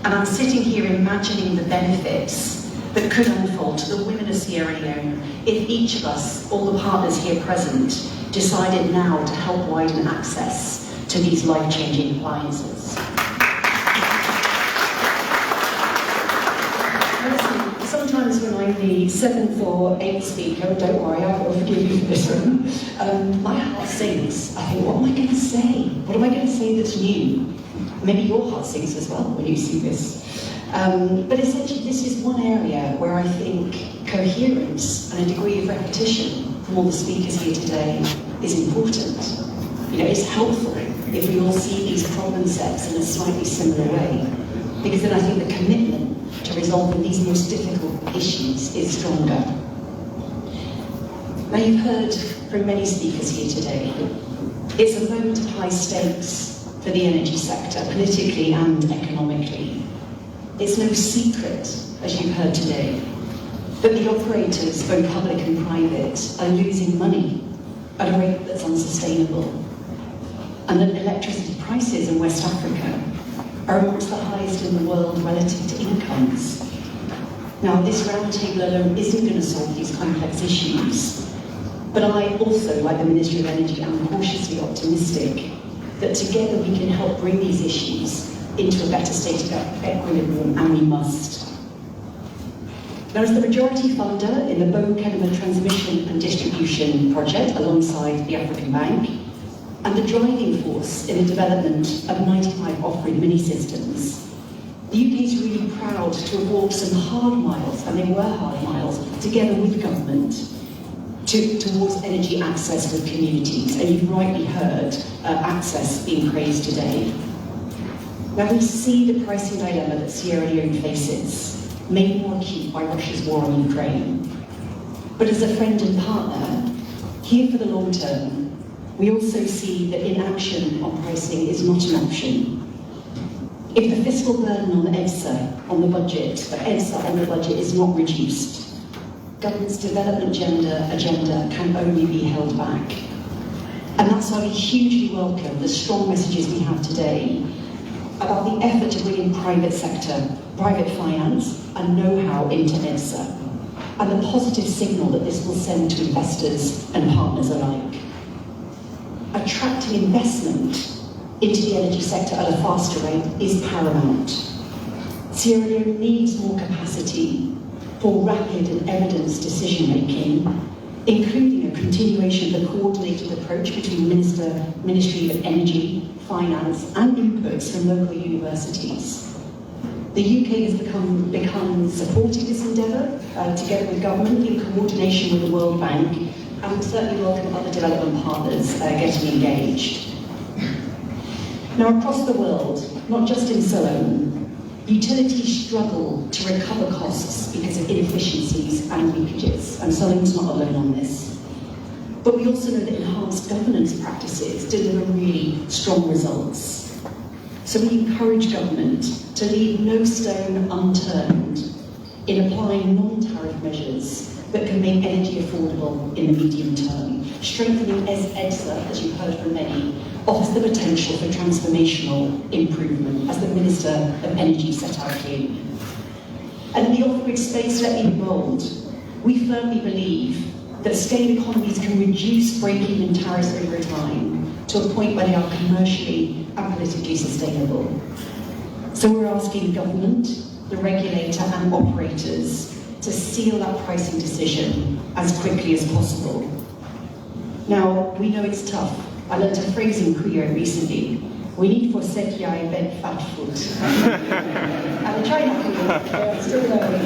and I'm sitting here imagining the benefits that could unfold to the women of Sierra Leone if each of us, all the partners here present, decided now to help widen access to these life-changing appliances. Sometimes when I'm the 7th or 8th speaker, don't worry, I will forgive you for this one, my heart sings. I think, what am I going to say? What am I going to say that's new? Maybe your heart sings as well when you see this. But essentially, this is one area where I think coherence and a degree of repetition from all the speakers here today is important. You know, it's helpful if we all see these problem sets in a slightly similar way, because then I think the commitment to resolving these most difficult issues is stronger. Now, you've heard from many speakers here today. It's a moment of high stakes for the energy sector, politically and economically. It's no secret, as you've heard today, that the operators, both public and private, are losing money at a rate that's unsustainable, and that electricity prices in West Africa are amongst the highest in the world relative to incomes. Now, this roundtable alone isn't going to solve these complex issues, but I also, like the Ministry of Energy, am cautiously optimistic that together we can help bring these issues into a better state of equilibrium, and we must. Now, as the majority funder in the Bo-Kenema Transmission and Distribution Project alongside the African Bank, and the driving force in the development of 95 off-grid mini-systems, The UK is really proud to have walked some hard miles, and they were hard miles, together with government towards energy access for communities. And you've rightly heard access being praised today. Now we see the pricing dilemma that Sierra Leone faces, made more acute by Russia's war on Ukraine. But as a friend and partner, here for the long term, we also see that inaction on pricing is not an option. If the fiscal burden on EDSA on the budget, is not reduced, government's development agenda can only be held back. And that's why we hugely welcome the strong messages we have today about the effort to bring in private sector, private finance and know-how into EDSA, and the positive signal that this will send to investors and partners alike. Attracting investment into the energy sector at a faster rate is paramount. Sierra Leone needs more capacity for rapid and evidence decision-making, including a continuation of the coordinated approach between Ministry of Energy, Finance and inputs from local universities. The UK has become supporting this endeavour, together with government in coordination with the World Bank, and we certainly welcome other development partners getting engaged. Now, across the world, not just in Leone, utilities struggle to recover costs because of inefficiencies and leakages, and Leone's not alone on this. But we also know that enhanced governance practices deliver really strong results. So we encourage government to leave no stone unturned in applying non-tariff measures that can make energy affordable in the medium term. Strengthening EDSA, as you've heard from many, offers the potential for transformational improvement, as the Minister of Energy set out here. And in the off-grid space, let me be bold. We firmly believe that scale economies can reduce break-even tariffs over time to a point where they are commercially and politically sustainable. So we're asking government, the regulator and operators to seal that pricing decision as quickly as possible. Now, we know it's tough. I learned a phrase in Creole recently. We need for sekia bed fat food. And I try not to, still learning.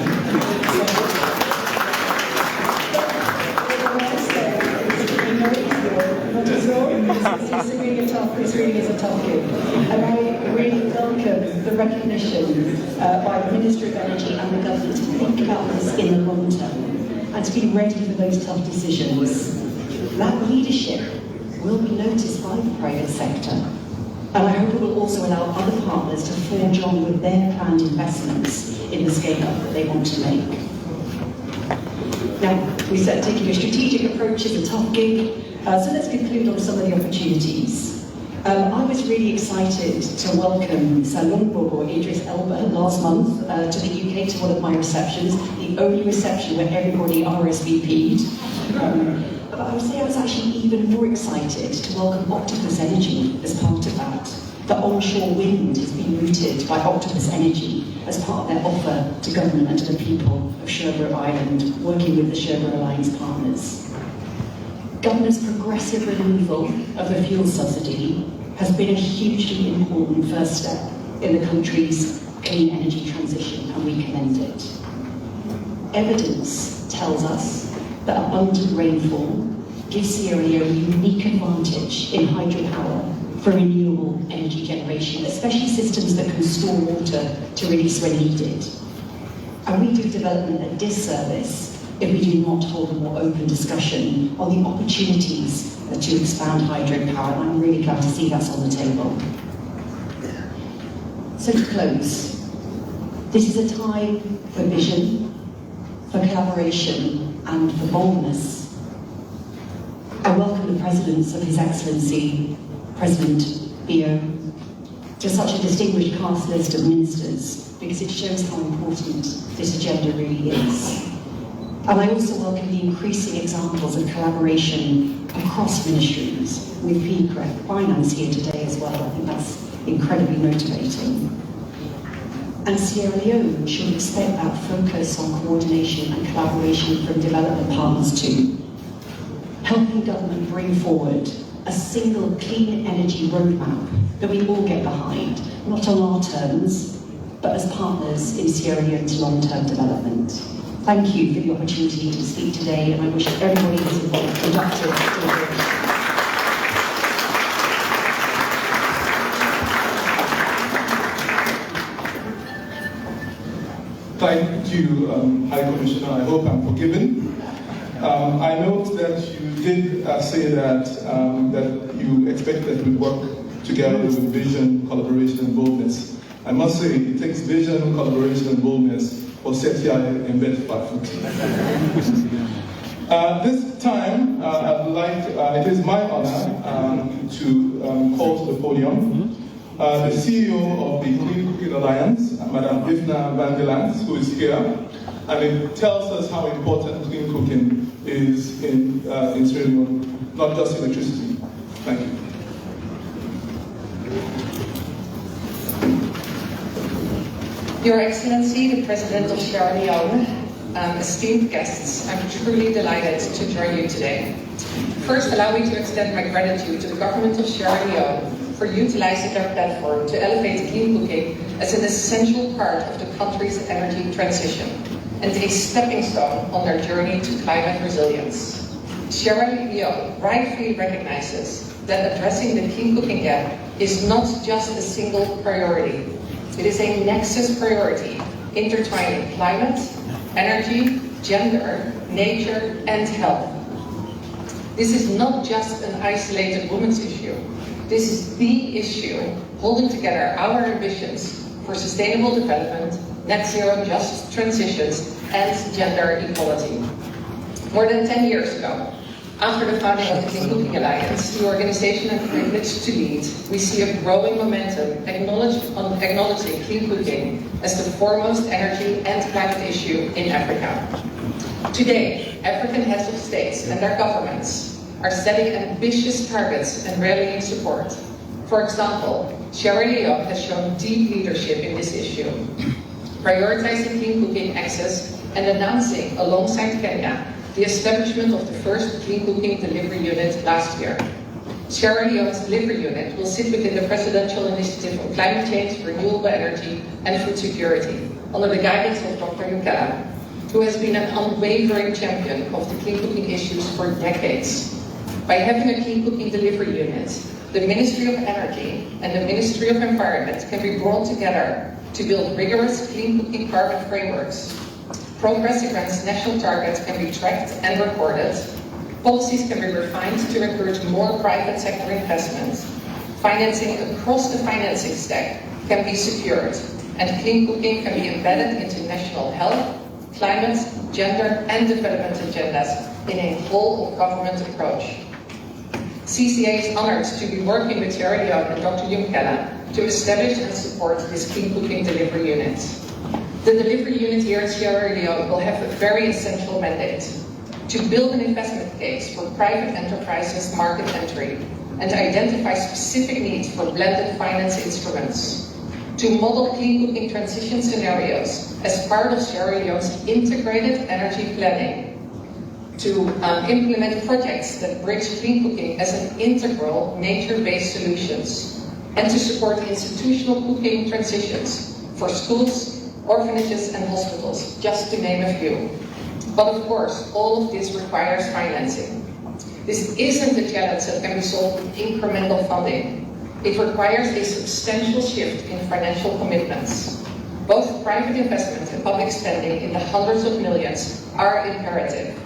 This really is a tough gig. And I really welcome the recognition by the Minister of Energy and the government to think about this in the long term and to be ready for those tough decisions. That leadership will be noticed by the private sector. And I hope it will also allow other partners to forge on with their planned investments in the scale-up that they want to make. Now, we said taking a strategic approach is a tough gig, so let's conclude on some of the opportunities. I was really excited to welcome Salon Bobo Idris Elba last month to the UK to one of my receptions, the only reception where everybody RSVP'd. But I would say I was actually even more excited to welcome Octopus Energy as part of that. The onshore wind has been routed by Octopus Energy as part of their offer to government and to the people of Sherborough Island, working with the Sherborough Alliance partners. Government's progressive removal of the fuel subsidy has been a hugely important first step in the country's clean energy transition, and we commend it. Evidence tells us that abundant rainfall gives Sierra Leone a unique advantage in hydropower for renewable energy generation, especially systems that can store water to release when needed. And we do development a disservice if we do not hold a more open discussion on the opportunities to expand hydropower, and I'm really glad to see that's on the table. So to close, this is a time for vision, for collaboration, and for boldness. I welcome the presence of His Excellency, President Bio, to such a distinguished cast list of ministers, because it shows how important this agenda really is. And I also welcome the increasing examples of collaboration across ministries, with PCREF, Finance here today as well. I think that's incredibly motivating. And Sierra Leone should expect that focus on coordination and collaboration from development partners too. Helping government bring forward a single clean energy roadmap that we all get behind, not on our terms, but as partners in Sierra Leone's long-term development. Thank you for the opportunity to speak today, and I wish everybody who's involved productive delivery. Thank you, High Commissioner. I hope I'm forgiven. I note that you did say that that you expect that we work together with vision, collaboration, and boldness. I must say, it takes vision, collaboration, and boldness for Setia and Bedford. This time, I'd like, it is my honor to call to the podium the CEO of the Clean Cooking Alliance, Madame Bifna Van der Lans, who is here, and it tells us how important clean cooking is in Sierra Leone, not just electricity. Thank you. Your Excellency, the President of Sierra Leone, esteemed guests, I'm truly delighted to join you today. First, allow me to extend my gratitude to the government of Sierra Leone for utilizing their platform to elevate clean cooking as an essential part of the country's energy transition and a stepping stone on their journey to climate resilience. Sierra Leone rightfully recognizes that addressing the clean cooking gap is not just a single priority. It is a nexus priority intertwining climate, energy, gender, nature, and health. This is not just an isolated women's issue. This is the issue holding together our ambitions for sustainable development, net zero just transitions, and gender equality. More than 10 years ago, after the founding of the Clean Cooking Alliance, the organization I'm privileged to lead, we see a growing momentum acknowledging clean cooking as the foremost energy and climate issue in Africa. Today, African heads of states and their governments are setting ambitious targets and rallying support. For example, Sierra Leone has shown deep leadership in this issue, prioritizing clean cooking access and announcing, alongside Kenya, the establishment of the first clean cooking delivery unit last year. Sierra Leone's delivery unit will sit within the Presidential Initiative on Climate Change, Renewable Energy and Food Security, under the guidance of Dr. Leone, who has been an unwavering champion of the clean cooking issues for decades. By having a clean cooking delivery unit, the Ministry of Energy and the Ministry of Environment can be brought together to build rigorous clean cooking carbon frameworks. Progress against national targets can be tracked and recorded. Policies can be refined to encourage more private sector investments. Financing across the financing stack can be secured, and clean cooking can be embedded into national health, climate, gender, and development agendas in a whole-of-government approach. CCA is honored to be working with Sierra Leone and Dr. Leone to establish and support this clean cooking delivery unit. The delivery unit here at Sierra Leone will have a very essential mandate: to build an investment case for private enterprises market entry and identify specific needs for blended finance instruments, to model clean cooking transition scenarios as part of Sierra Leone's integrated energy planning, to implement projects that bridge clean cooking as an integral nature-based solutions, and to support institutional cooking transitions for schools, orphanages and hospitals, just to name a few. But of course, all of this requires financing. This isn't a challenge that can be solved with incremental funding. It requires a substantial shift in financial commitments. Both private investment and public spending in the hundreds of millions are imperative.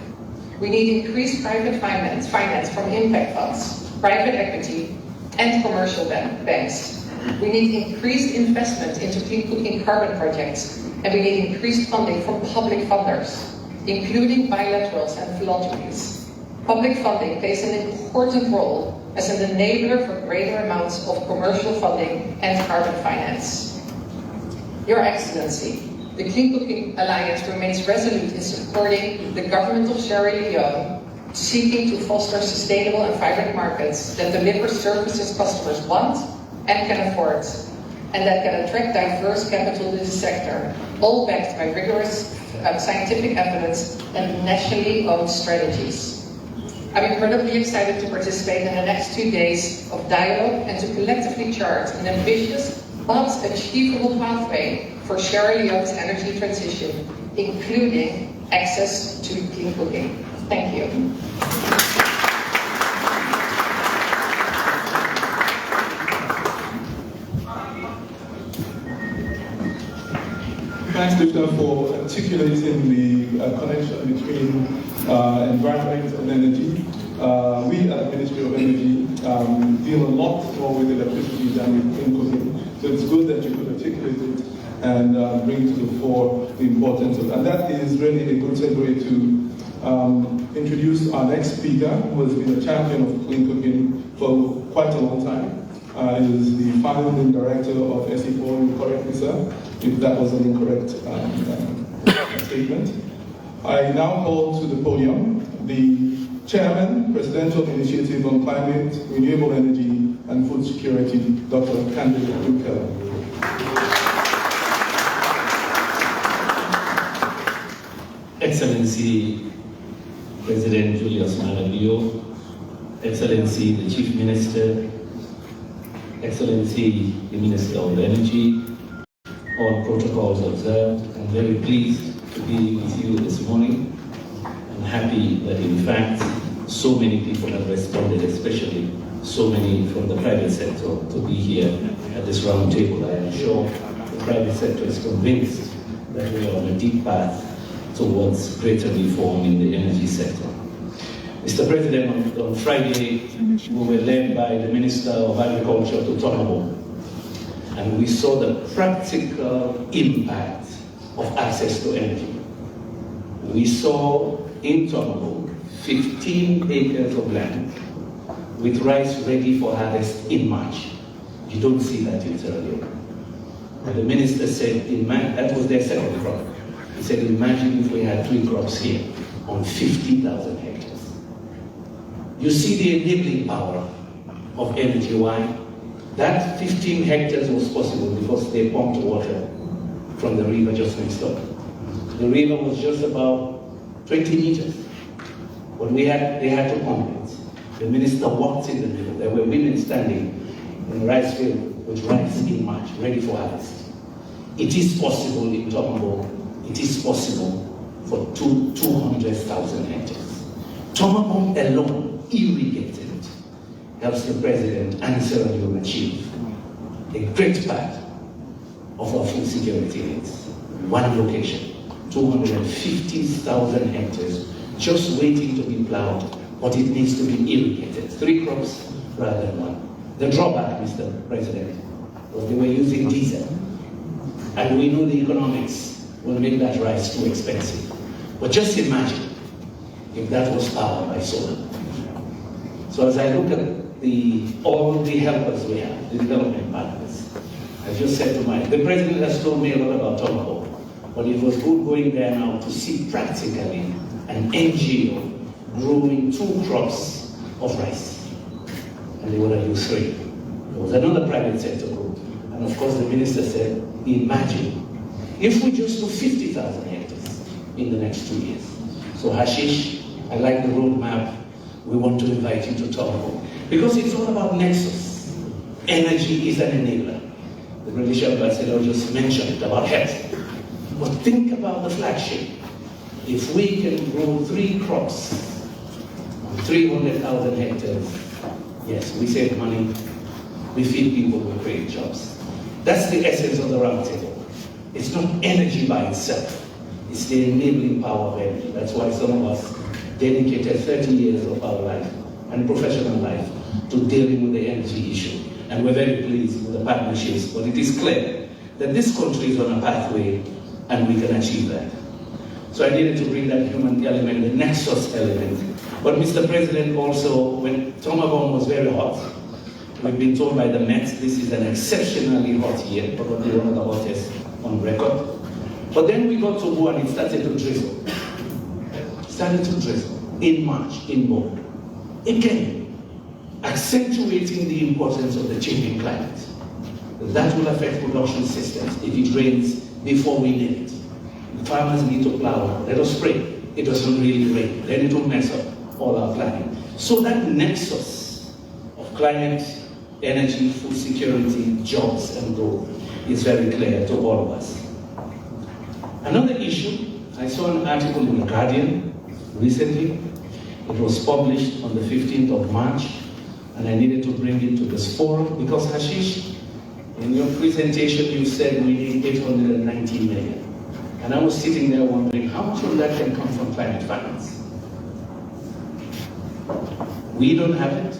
We need increased private finance from impact funds, private equity, and commercial banks. We need increased investment into clean cooking carbon projects, and we need increased funding from public funders, including bilaterals and philanthropies. Public funding plays an important role as an enabler for greater amounts of commercial funding and carbon finance. Your Excellency, the Clean Cooking Alliance remains resolute in supporting the government of Sierra Leone, seeking to foster sustainable and vibrant markets that deliver services customers want and can afford, and that can attract diverse capital to the sector, all backed by rigorous scientific evidence and nationally owned strategies. I'm incredibly excited to participate in the next 2 days of dialogue and to collectively chart an ambitious but achievable pathway for Sierra Leone's energy transition, including access to clean cooking. Thank you. Thanks, Lifter, for articulating the connection between environment and energy. We at the Ministry of Energy deal a lot more with electricity than with clean cooking. So it's good that you could articulate it and bring to the fore the importance of it. And that is really a good segue to introduce our next speaker, who has been a champion of clean cooking for quite a long time. He is the founding director of SE4, you correct me, sir, if that was an incorrect statement. I now call to the podium the Chairman, Presidential Initiative on Climate, Renewable Energy and Food Security, Dr. Candida Dukel. Excellency President Julius Malabio, Excellency the Chief Minister, Excellency the Minister of Energy, all protocols observed. I'm very pleased to be with you this morning. I'm happy that in fact so many people have responded, especially so many from the private sector, to be here at this round table. I am sure the private sector is convinced that we are on a deep path towards greater reform in the energy sector. Mr. President, on Friday, we were led by the Minister of Agriculture to Tonobo, and we saw the practical impact of access to energy. We saw in Tonobo 15 acres of land with rice ready for harvest in March. You don't see that in Sierra Leone. And the minister said, that was their second crop. He said, imagine if we had 3 crops here on 50,000 hectares. You see the enabling power of energy. Why? That 15 hectares was possible because they pumped water from the river just next door. The river was just about 20 meters. When they had to pump it. The minister walked in the middle. There were women standing in a rice field with rice in March, ready for harvest. It is possible in Tomobo. It is possible for 200,000 hectares. Tomobo alone, irrigated, helps the president and Sierra Leone achieve a great part of our food security needs. One location, 250,000 hectares, just waiting to be plowed, but it needs to be irrigated. 3 crops rather than 1. The drawback, Mr. President, was they were using diesel. And we know the economics will make that rice too expensive. But just imagine if that was powered by solar. So as I look at all the helpers we have, the development partners, I just said to the president has told me a lot about Tomobo, but it was good going there now to see practically an NGO growing 2 crops of rice. And they would have used 3. There was another private sector group. And of course the minister said, imagine if we just do 50,000 hectares in the next 2 years. So Hashish, I like the roadmap. We want to invite you to Tomobo. Because it's all about nexus. Energy is an enabler. The British ambassador just mentioned about health. But think about the flagship. If we can grow 3 crops on 300,000 hectares, yes, we save money, we feed people, we create jobs. That's the essence of the roundtable. It's not energy by itself. It's the enabling power of energy. That's why some of us dedicated 30 years of our life and professional life to dealing with the energy issue. And we're very pleased with the partnerships, but it is clear that this country is on a pathway and we can achieve that. So I needed to bring that human element, the nexus element. But Mr. President, also, when Tomobo was very hot, we've been told by the Met this is an exceptionally hot year, probably one of the hottest on record. But then we got to go and it started to drizzle. In March, in Bo. Again, accentuating the importance of the changing climate. That will affect production systems if it rains before we need it. The farmers need to plow, let us spray. It doesn't really rain, then it will mess up all our planning. So that nexus of climate, energy, food security, jobs, and growth is very clear to all of us. Another issue, I saw an article in The Guardian recently. It was published on the 15th of March, and I needed to bring it to this forum because, Hashish, in your presentation you said we need 890 million. And I was sitting there wondering how much of that can come from climate finance. We don't have it.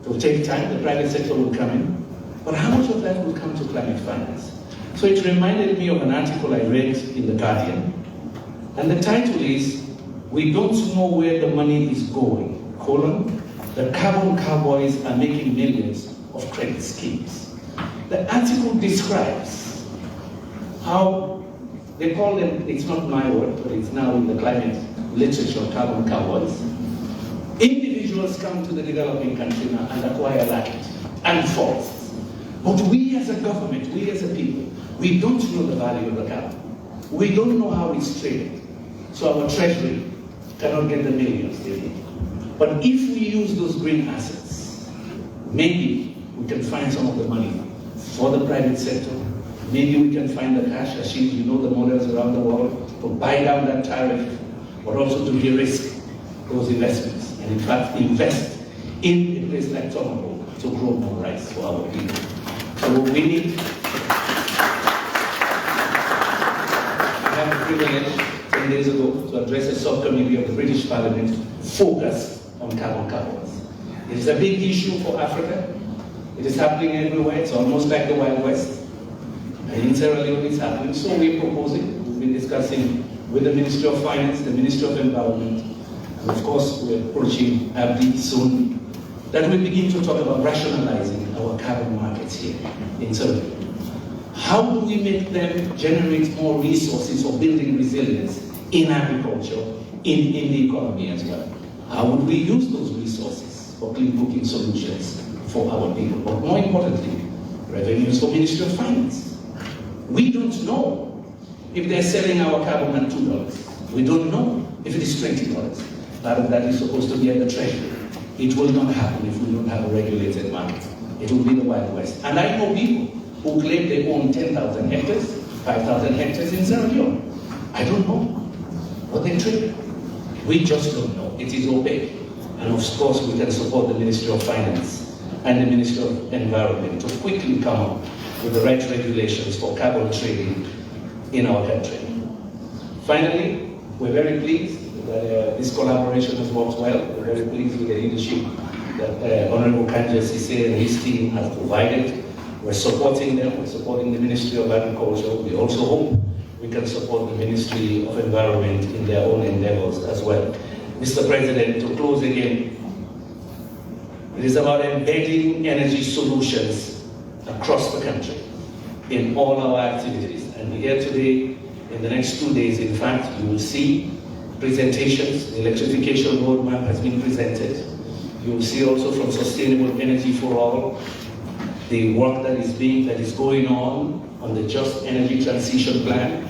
It will take time, the private sector will come in. But how much of that will come to climate finance? So it reminded me of an article I read in The Guardian. And the title is, "We don't know where the money is going, the carbon cowboys are making millions of credit schemes." The article describes how, they call them, it's not my word, but it's now in the climate literature, carbon cowboys. Individuals come to the developing country now and acquire land and forests. But we as a government, we as a people, we don't know the value of the carbon. We don't know how it's traded. So our treasury cannot get the millions they need. But if we use those green assets, maybe we can find some of the money for the private sector. Maybe we can find the cash, Ashim, you know the models around the world, to buy down that tariff, but also to de-risk those investments. And in fact, invest in a place like Tomago to grow more rice for our people. So we need, I had the privilege 10 days ago to address a subcommittee of the British Parliament focused on carbon cowboys. It is a big issue for Africa. It is happening everywhere. It's almost like the Wild West. And in Sierra Leone it's happening. So we're proposing, we've been discussing with the Ministry of Finance, the Ministry of Environment, and of course we're approaching Abdi soon, that we begin to talk about rationalizing our carbon markets here in Sierra Leone. How do we make them generate more resources for building resilience in agriculture, in the economy as well? How would we use those resources for clean cooking solutions for our people? But more importantly, revenues for Ministry of Finance. We don't know if they're selling our carbon at $2. We don't know if it is $20. Part of that is supposed to be at the Treasury. It will not happen if we don't have a regulated market. It will be the Wild West. And I know people who claim they own 10,000 hectares, 5,000 hectares in Sierra Leone. I don't know what they trade. We just don't know. It is opaque. And of course, we can support the Ministry of Finance and the Ministry of Environment to quickly come up with the right regulations for carbon trading in our country. Finally, we're very pleased that this collaboration has worked well. We're very pleased with the leadership that Honorable Kanja Sise and his team have provided. We're supporting them. We're supporting the Ministry of Agriculture. We also hope we can support the Ministry of Environment in their own endeavors as well. Mr. President, to close again, it is about embedding energy solutions across the country in all our activities. And here today, in the next 2 days, in fact, you will see presentations. The electrification roadmap has been presented. You will see also from Sustainable Energy for All, the work that is going on the Just Energy Transition Plan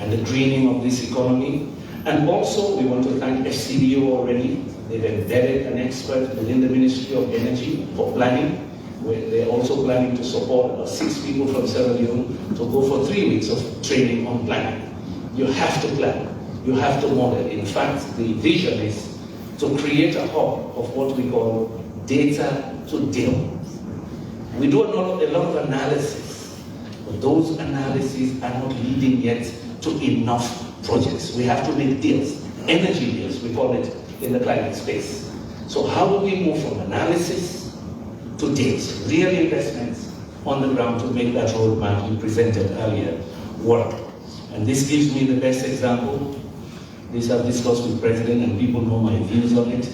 and the greening of this economy. And also, we want to thank FCDO already. They've embedded an expert within the Ministry of Energy for planning. They're also planning to support about 6 people from Sierra Leone to go for 3 weeks of training on planning. You have to plan. You have to model. In fact, the vision is to create a hub of what we call data to deal. We do a lot of analysis, but those analyses are not leading yet to enough projects. We have to make deals, energy deals, we call it in the climate space. So how do we move from analysis to deals, real investments on the ground to make that roadmap you presented earlier work? And this gives me the best example. This I've discussed with the President and people know my views on it.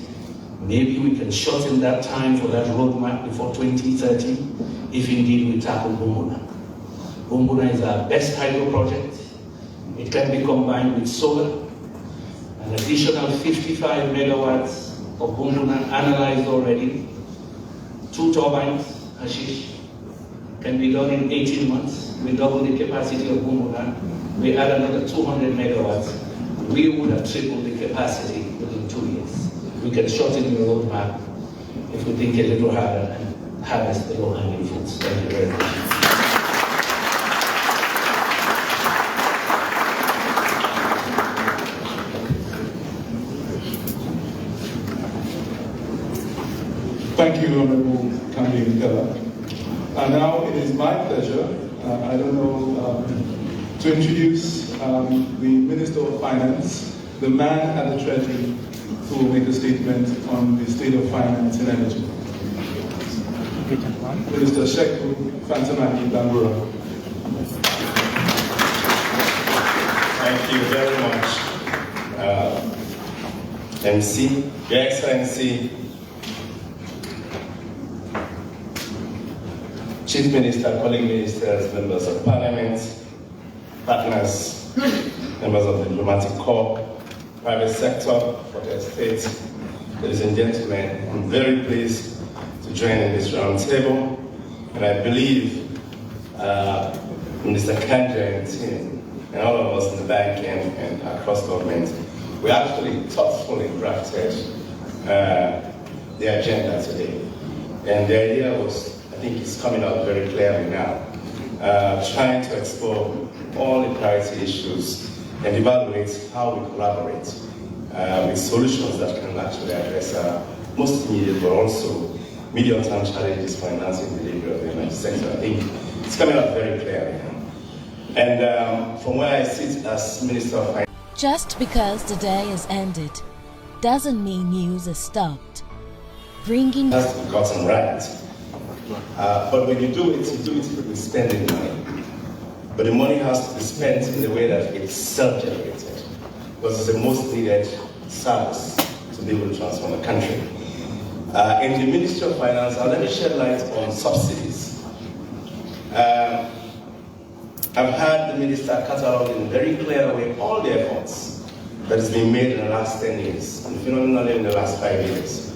Maybe we can shorten that time for that roadmap before 2030 if indeed we tackle Bumbuna. Bumbuna is our best hydro project. It can be combined with solar. An additional 55 megawatts of Bumbuna analyzed already. 2 turbines, Ashish, can be done in 18 months. We double the capacity of Bumbuna. We add another 200 megawatts. We would have tripled the capacity within 2 years. We can shorten the roadmap if we think a little harder harvest the low-hanging fruits. Thank you very much. Thank you, Honorable Kandi Nkela. And now it is my pleasure, I don't know, to introduce the Minister of Finance, the man at the Treasury, who will make a statement on the state of finance and energy. Minister Sheku Fantamaki Dambura. Thank you very much, MC, Your Excellency, Chief Minister, colleague ministers, members of Parliament, partners, members of the diplomatic corps, private sector, for the state. Ladies and gentlemen, I'm very pleased to join in this round table, and I believe Minister Kanja and team, and all of us in the bank and across government, we actually thoughtfully crafted the agenda today. And the idea was, I think it's coming out very clearly now, trying to explore all the priority issues and evaluate how we collaborate with solutions that can actually address our most immediate but also medium-term challenges for enhancing the delivery of the energy sector. I think it's coming out very clearly. And from where I sit as Minister of Finance, just because the day has ended doesn't mean news has stopped. Bringing has to be gotten right. But when you do it with spending money. But the money has to be spent in the way that it's self-generated, because it's the most needed service to be able to transform the country. In the Ministry of Finance, let me shed light on subsidies. I've had the Minister catalog in a very clear way all the efforts that has been made in the last 10 years, and phenomenally in the last 5 years,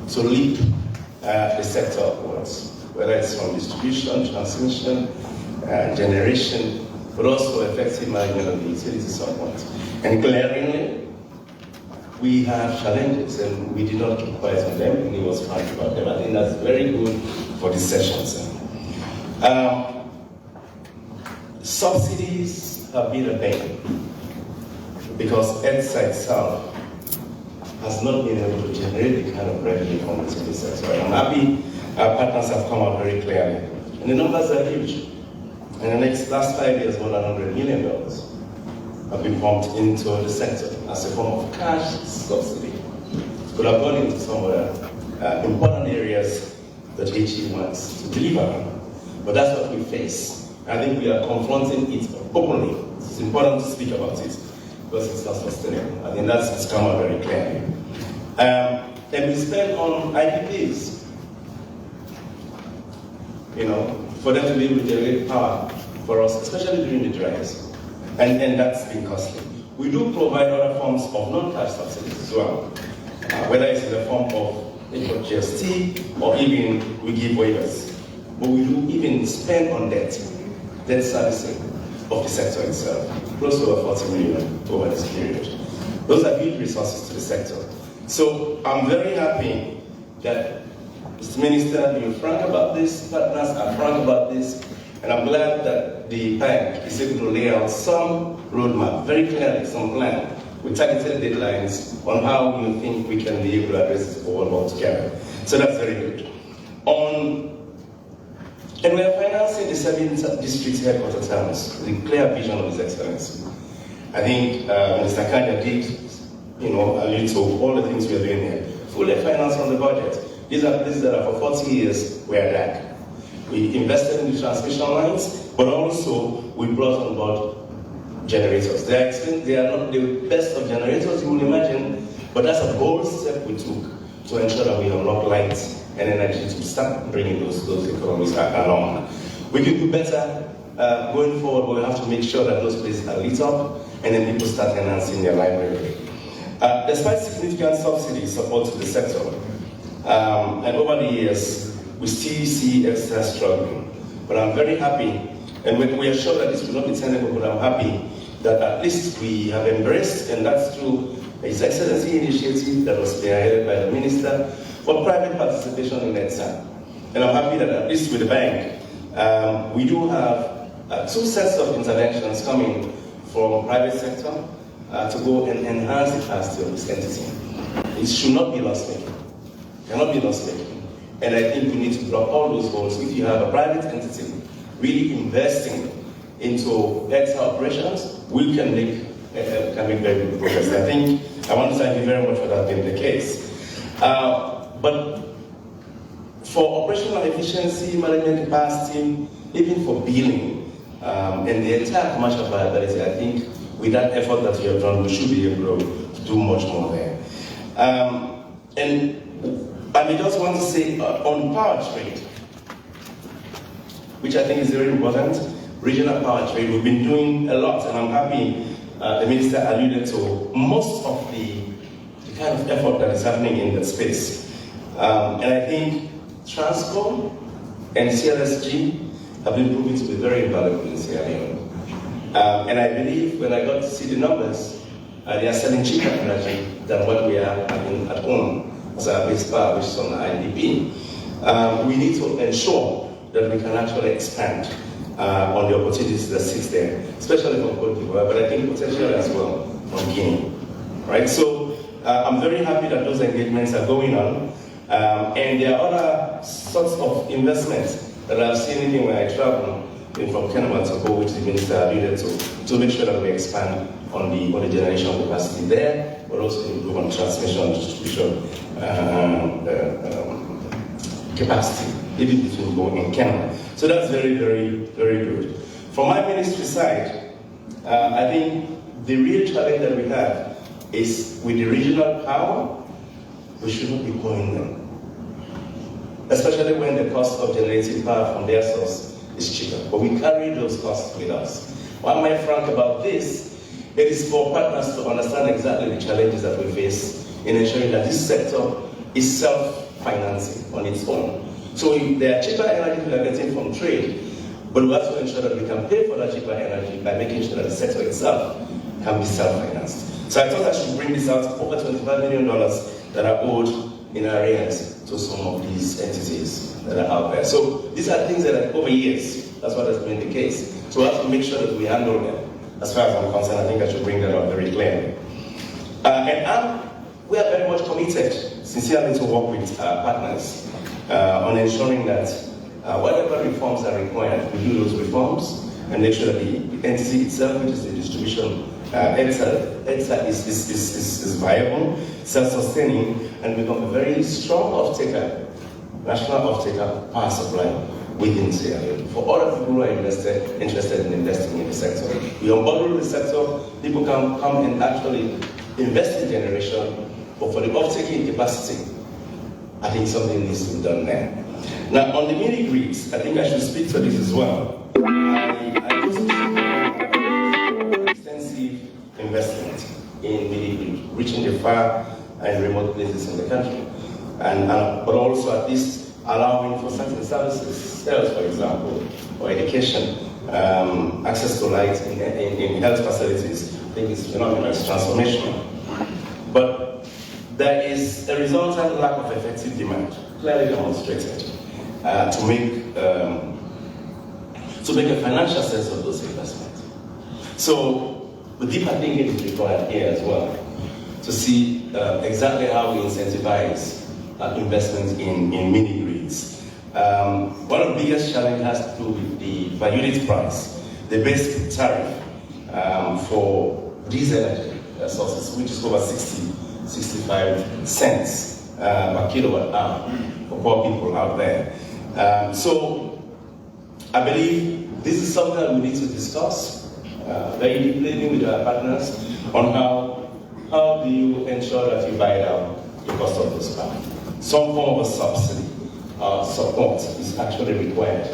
to leap the sector upwards, whether it's from distribution, transmission, generation, but also effective management of the utility support. And glaringly, we have challenges, and we did not keep quiet on them, and he was frank about them. I think that's very good for this session, sir. Subsidies have been a pain, because EDSA itself has not been able to generate the kind of revenue from the utility sector. And I'm happy our partners have come out very clearly. And the numbers are huge. In the last 5 years, more than $100 million have been pumped into the sector as a form of cash subsidy. It could have gone into some important areas that HE wants to deliver on. But that's what we face. I think we are confronting it openly. It's important to speak about it because it's not sustainable. I think it's come out very clearly. And we spend on IPPs, for them to be able to generate power for us, especially during the dries. And that's been costly. We do provide other forms of non-cash subsidies as well, whether it's in the form of GST or even we give waivers. But we do even spend on debt servicing of the sector itself, close to over 40 million over this period. Those are huge resources to the sector. So I'm very happy that Mr. Minister, you're frank about this, partners are frank about this, and I'm glad that the bank is able to lay out some roadmap, very clearly, some plan, with targeted deadlines on how you think we can be able to address this all together. So that's very good. And we are financing the 7 district headquarter towns with a clear vision of His Excellency. I think Mr. Kanya did, allude to all the things we are doing here. Fully financed on the budget. These are places that are for 40 years were dark. We invested in the transmission lines, but also we brought on board generators. They are not the best of generators you will imagine, but that's a bold step we took to ensure that we unlock light and energy to start bringing those economies along. We can do better going forward, but we have to make sure that those places are lit up and then people start enhancing their library. Despite significant subsidy support to the sector, and over the years, we still see extra struggling. But I'm very happy, and we are sure that this will not be tenable, but I'm happy that at least we have embraced, and that's through His Excellency initiative that was spearheaded by the Minister, for private participation in EDSA. And I'm happy that at least with the bank, we do have 2 sets of interventions coming from private sector to go and enhance the capacity of this entity. It should not be loss-making. Cannot be loss-making. And I think we need to block all those holes. If you have a private entity really investing into extra operations, we can make very good progress. I think I want to thank you very much for that being the case. But for operational efficiency, management capacity, even for billing, and the entire commercial viability, I think with that effort that we have done, we should be able to do much more there. And I may just want to say on power trade, which I think is very important, regional power trade, we've been doing a lot, and I'm happy the minister alluded to most of the kind of effort that is happening in that space. And I think Transco and CLSG have been proving to be very valuable in Sierra Leone. And I believe when I got to see the numbers, they are selling cheaper energy than what we are having at home as our base power, which is on the IDP. We need to ensure that we can actually expand on the opportunities that sit there, especially from Côte d'Ivoire, but I think potentially as well from Guinea. Right? So I'm very happy that those engagements are going on. And there are other sorts of investments that I've seen even when I travel from Kenya to go, which the minister alluded to make sure that we expand on the generation capacity there, but also improve on transmission and distribution capacity, even between Go and Kenya. So that's very, very, very good. From my ministry side, I think the real challenge that we have is with the regional power, we should not be going them. Especially when the cost of generating power from their source is cheaper. But we carry those costs with us. Why am I frank about this? It is for partners to understand exactly the challenges that we face in ensuring that this sector is self-financing on its own. So if there are cheaper energy we are getting from trade, but we have to ensure that we can pay for that cheaper energy by making sure that the sector itself can be self-financed. So I thought I should bring this out, over $25 million that are owed in arrears to some of these entities that are out there. So these are things that are over years. That's what has been the case. So we have to make sure that we handle them. As far as I'm concerned, I think I should bring that up very clearly. We are very much committed, sincerely, to work with partners on ensuring that whatever reforms are required, we do those reforms and make sure that the entity itself, which is the distribution EDSA is viable, self-sustaining, and become a very strong off-taker, national off-taker power supply within Sierra Leone. For all the people who are interested in investing in the sector. We unbundle the sector, people can come and actually invest in generation, but for the off-taking capacity, I think something needs to be done there. Now, on the mini-grids, I think I should speak to this as well. I extensive investment in mini-grid, reaching the far and remote places in the country, but also at least allowing for certain services, sales, for example, or education, access to light in health facilities. I think it's phenomenal, it's transformational. But there is a resultant lack of effective demand, clearly demonstrated, to make a financial sense of those investments. So the deeper thinking is required here as well, to see exactly how we incentivize investments in mini-grids. One of the biggest challenges has to do with the per unit price, the basic tariff for these energy sources, which is over 65 cents per kilowatt hour for poor people out there. So I believe this is something that we need to discuss very deeply with our partners on how do you ensure that you buy down the cost of those power. Some form of a subsidy support is actually required.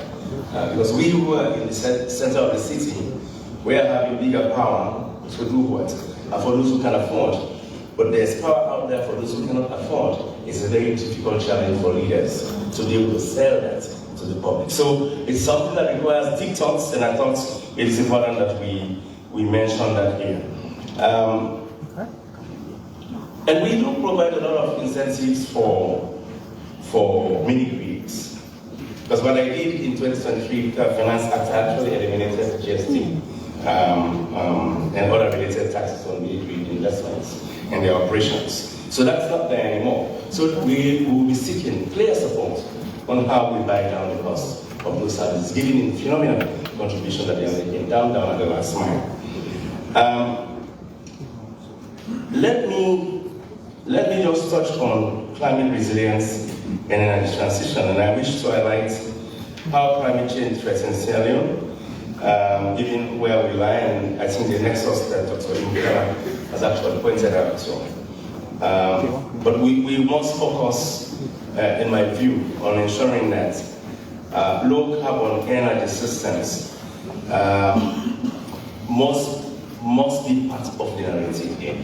Because we who are in the center of the city, we are having bigger power to do what? For those who can afford. But there's power out there for those who cannot afford. It's a very difficult challenge for leaders to be able to sell that to the public. So it's something that requires deep thoughts, and I thought it is important that we mention that here. And we do provide a lot of incentives for mini-grids. Because what I did in 2023, the Finance Act actually eliminated GST and other related taxes on military investments and their operations. So that's not there anymore. So we will be seeking clear support on how we buy down the cost of those services, given the phenomenal contribution that they are making down at the last mile. Let me just touch on climate resilience and energy transition, and I wish to highlight how climate change threatens Sierra Leone, given where we lie, and I think the nexus that Dr. Imbera has actually pointed out. So, but we must focus, in my view, on ensuring that low carbon energy systems must be part of the narrative here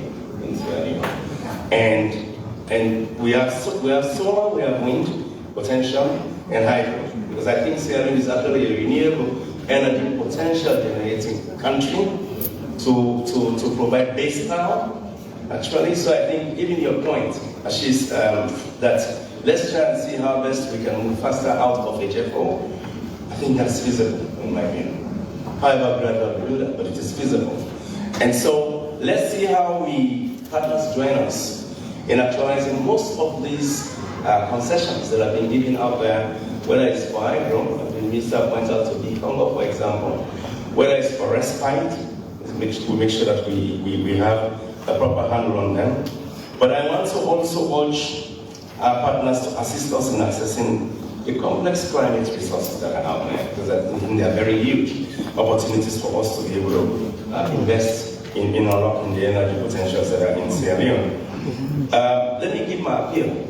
in Sierra Leone. And we have solar, we have wind potential, and hydro. Because I think Sierra Leone is actually a renewable energy potential generating country to provide base power, actually. So I think even your point, Ashish, that let's try and see how best we can move faster out of HFO. I think that's feasible, in my view. However gradual we do that, but it is feasible. And so let's see how partners join us in actualizing most of these concessions that have been given out there, whether it's for hydro, as the minister points out to the Congo, for example, whether it's for respite, we make sure that we have a proper handle on them. But I want to also urge our partners to assist us in accessing the complex climate resources that are out there, because I think they are very huge opportunities for us to be able to invest in unlocking the energy potentials that are in Sierra Leone. Let me give my appeal.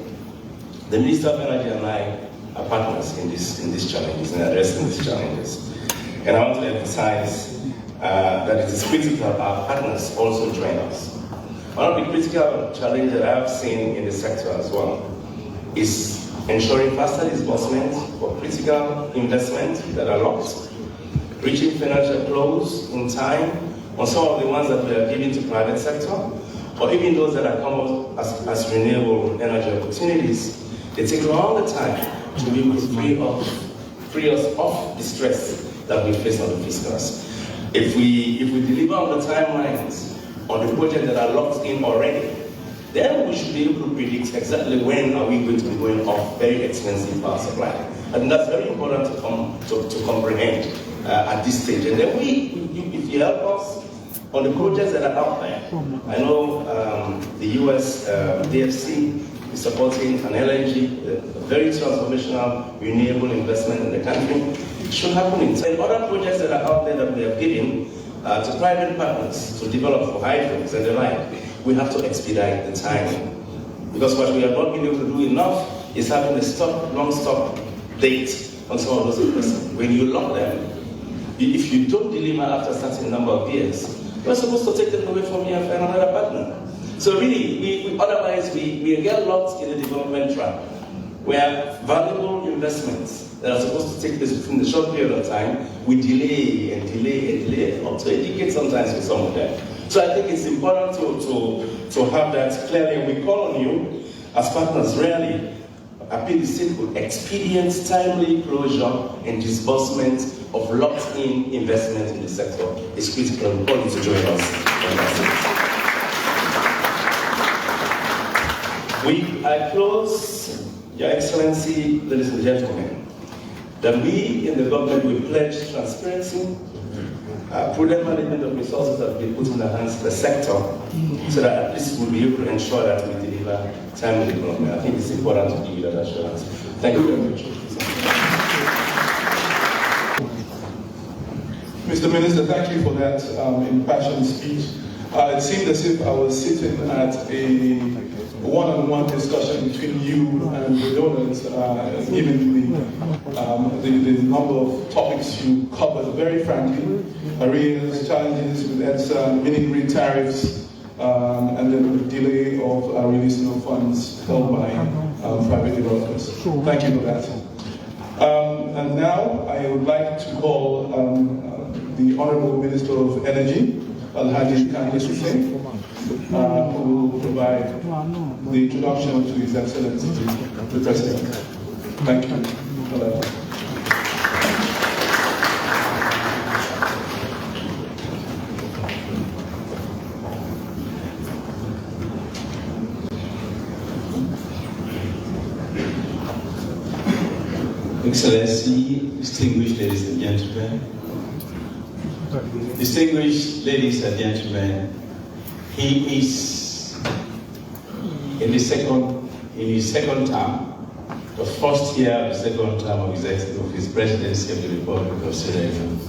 The Minister of Energy and I are partners in these challenges, in addressing these challenges. And I want to emphasize that it is critical our partners also join us. One of the critical challenges that I have seen in the sector as well is ensuring faster disbursement for critical investments that are locked, reaching financial close in time on some of the ones that we are giving to private sector, or even those that are come up as renewable energy opportunities. They take a longer time to be able to free us of the stress that we face on the fiscals. If we deliver on the timelines on the projects that are locked in already, then we should be able to predict exactly when are we going to be going off very expensive power supply. And that's very important to comprehend at this stage. And then if you help us on the projects that are out there, I know the US DFC is supporting an LNG, a very transformational renewable investment in the country. It should happen in other projects that are out there that we have given to private partners to develop for hydros and the like. We have to expedite the timing. Because what we have not been able to do enough is having a long-stop date on some of those investments. When you lock them, if you don't deliver after a certain number of years, you're supposed to take them away from you and find another partner. So really, otherwise we get locked in the development trap, where valuable investments that are supposed to take place within the short period of time, we delay and delay and delay, up to a decade sometimes with some of them. So I think it's important to have that clearly, and we call on you as partners really. Appeal is simple: expedient, timely closure and disbursement of locked-in investment in the sector is critical. We call you to join us. I close, Your Excellency, ladies and gentlemen, that we in the government will pledge transparency, prudent management of resources that will be put in the hands of the sector, so that at least we'll be able to ensure that we deliver timely development. I think it's important to give you that assurance. Thank you very much. Mr. Minister, thank you for that impassioned speech. It seemed as if I was sitting at a one-on-one discussion between you and the donors, given the number of topics you covered very frankly, arrears, challenges with EDSA, mini-grid tariffs, and then the delay of releasing of funds held by private developers. Thank you for that. And now I would like to call the Honorable Minister of Energy, Alhaji Kandis Hussain, who will provide the introduction to His Excellency, the President. Thank you. Excellency, distinguished ladies and gentlemen, distinguished ladies and gentlemen, he is in his second term, the first year of the second term of his presidency of the Republic of Sierra Leone.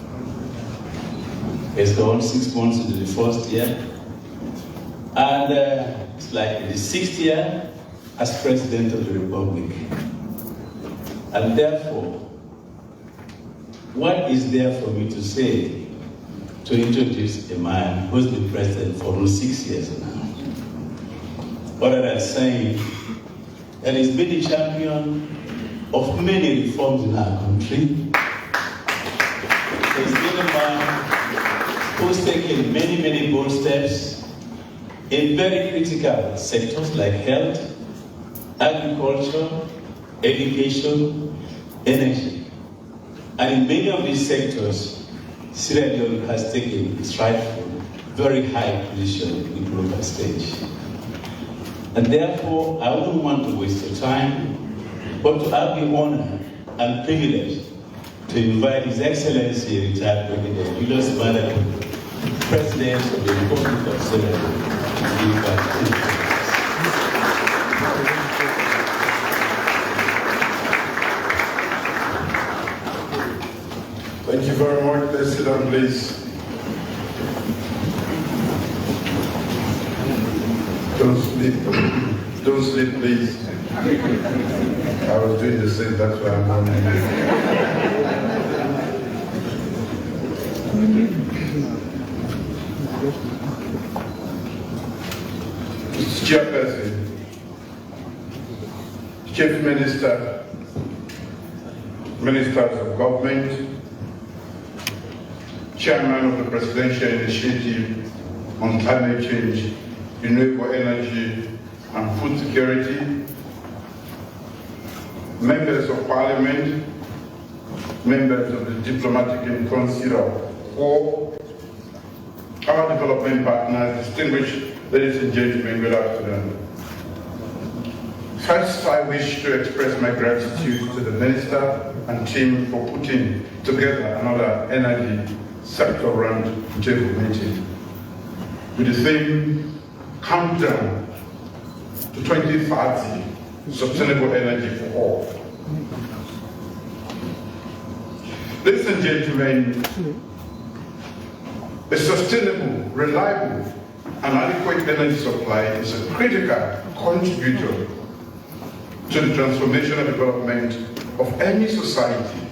He's gone 6 months into the first year, and it's like the 6th year as President of the Republic. And therefore, what is there for me to say to introduce a man who's been president for almost 6 years now? Other than saying that he's been a champion of many reforms in our country. He's been a man who's taken many bold steps in very critical sectors like health, agriculture, education, energy. And in many of these sectors, Sierra Leone has taken its rightful, very high position in the global stage. And therefore, I wouldn't want to waste your time, but to have the honor and privilege to invite His Excellency, retired President Julius Malema, President of the Republic of Sierra Leone, to give back. Thank you very much. Let's sit down, please. Don't sleep. Don't sleep, please. I was doing the same, that's why I'm on Mr. Chairperson, Chief Minister, Ministers of Government, Chairman of the Presidential Initiative on Climate Change, Renewable Energy and Food Security, Members of Parliament, members of the Diplomatic and Consular Corps, our development partners, distinguished ladies and gentlemen, good afternoon. First, I wish to express my gratitude to the Minister and team for putting together another energy sector round-table meeting with the theme, Countdown to 2030, Sustainable Energy for All. Ladies and gentlemen, a sustainable, reliable, and adequate energy supply is a critical contributor to the transformation and development of any society.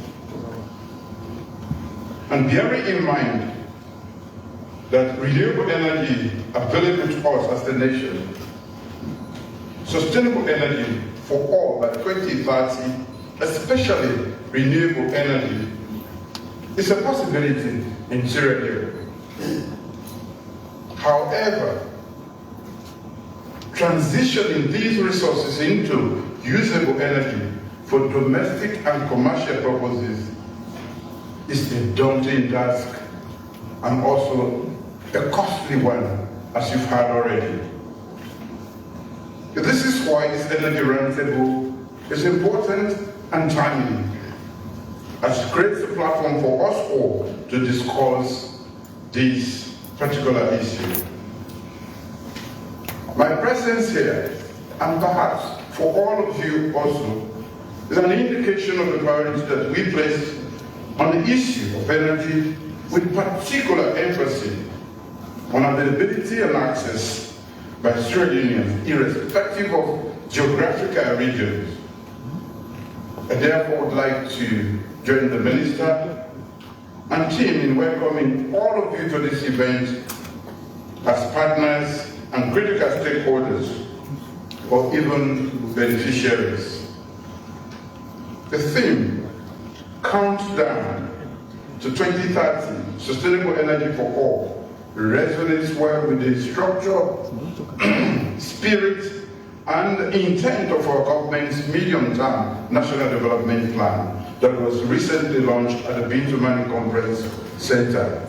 And bearing in mind that renewable energy available to us as a nation, sustainable energy for all by 2030, especially renewable energy, is a possibility in Sierra Leone. However, transitioning these resources into usable energy for domestic and commercial purposes is a daunting task and also a costly one, as you've heard already. This is why this energy roundtable is important and timely, as it creates a platform for us all to discuss this particular issue. My presence here, and perhaps for all of you also, is an indication of the priority that we place on the issue of energy, with particular emphasis on availability and access by Sierra Leoneans, irrespective of geographical regions. I therefore would like to join the Minister and team in welcoming all of you to this event as partners and critical stakeholders, or even beneficiaries. The theme, Countdown to 2030, Sustainable Energy for All, resonates well with the structure, spirit, and intent of our government's medium-term National Development Plan that was recently launched at the Bintumani Conference Center.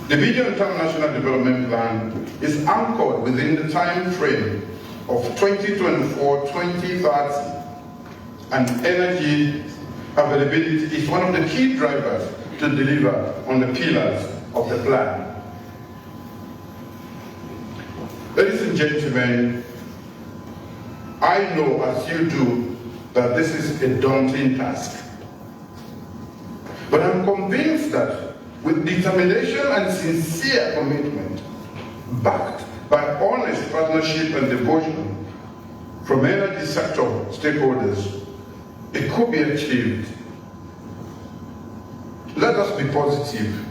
The medium-term National Development Plan is anchored within the time frame of 2024-2030 and energy availability is one of the key drivers to deliver on the pillars of the plan. Ladies and gentlemen, I know, as you do, that this is a daunting task. But I'm convinced that with determination and sincere commitment, backed by honest partnership and devotion from energy sector stakeholders, it could be achieved. Let us be positive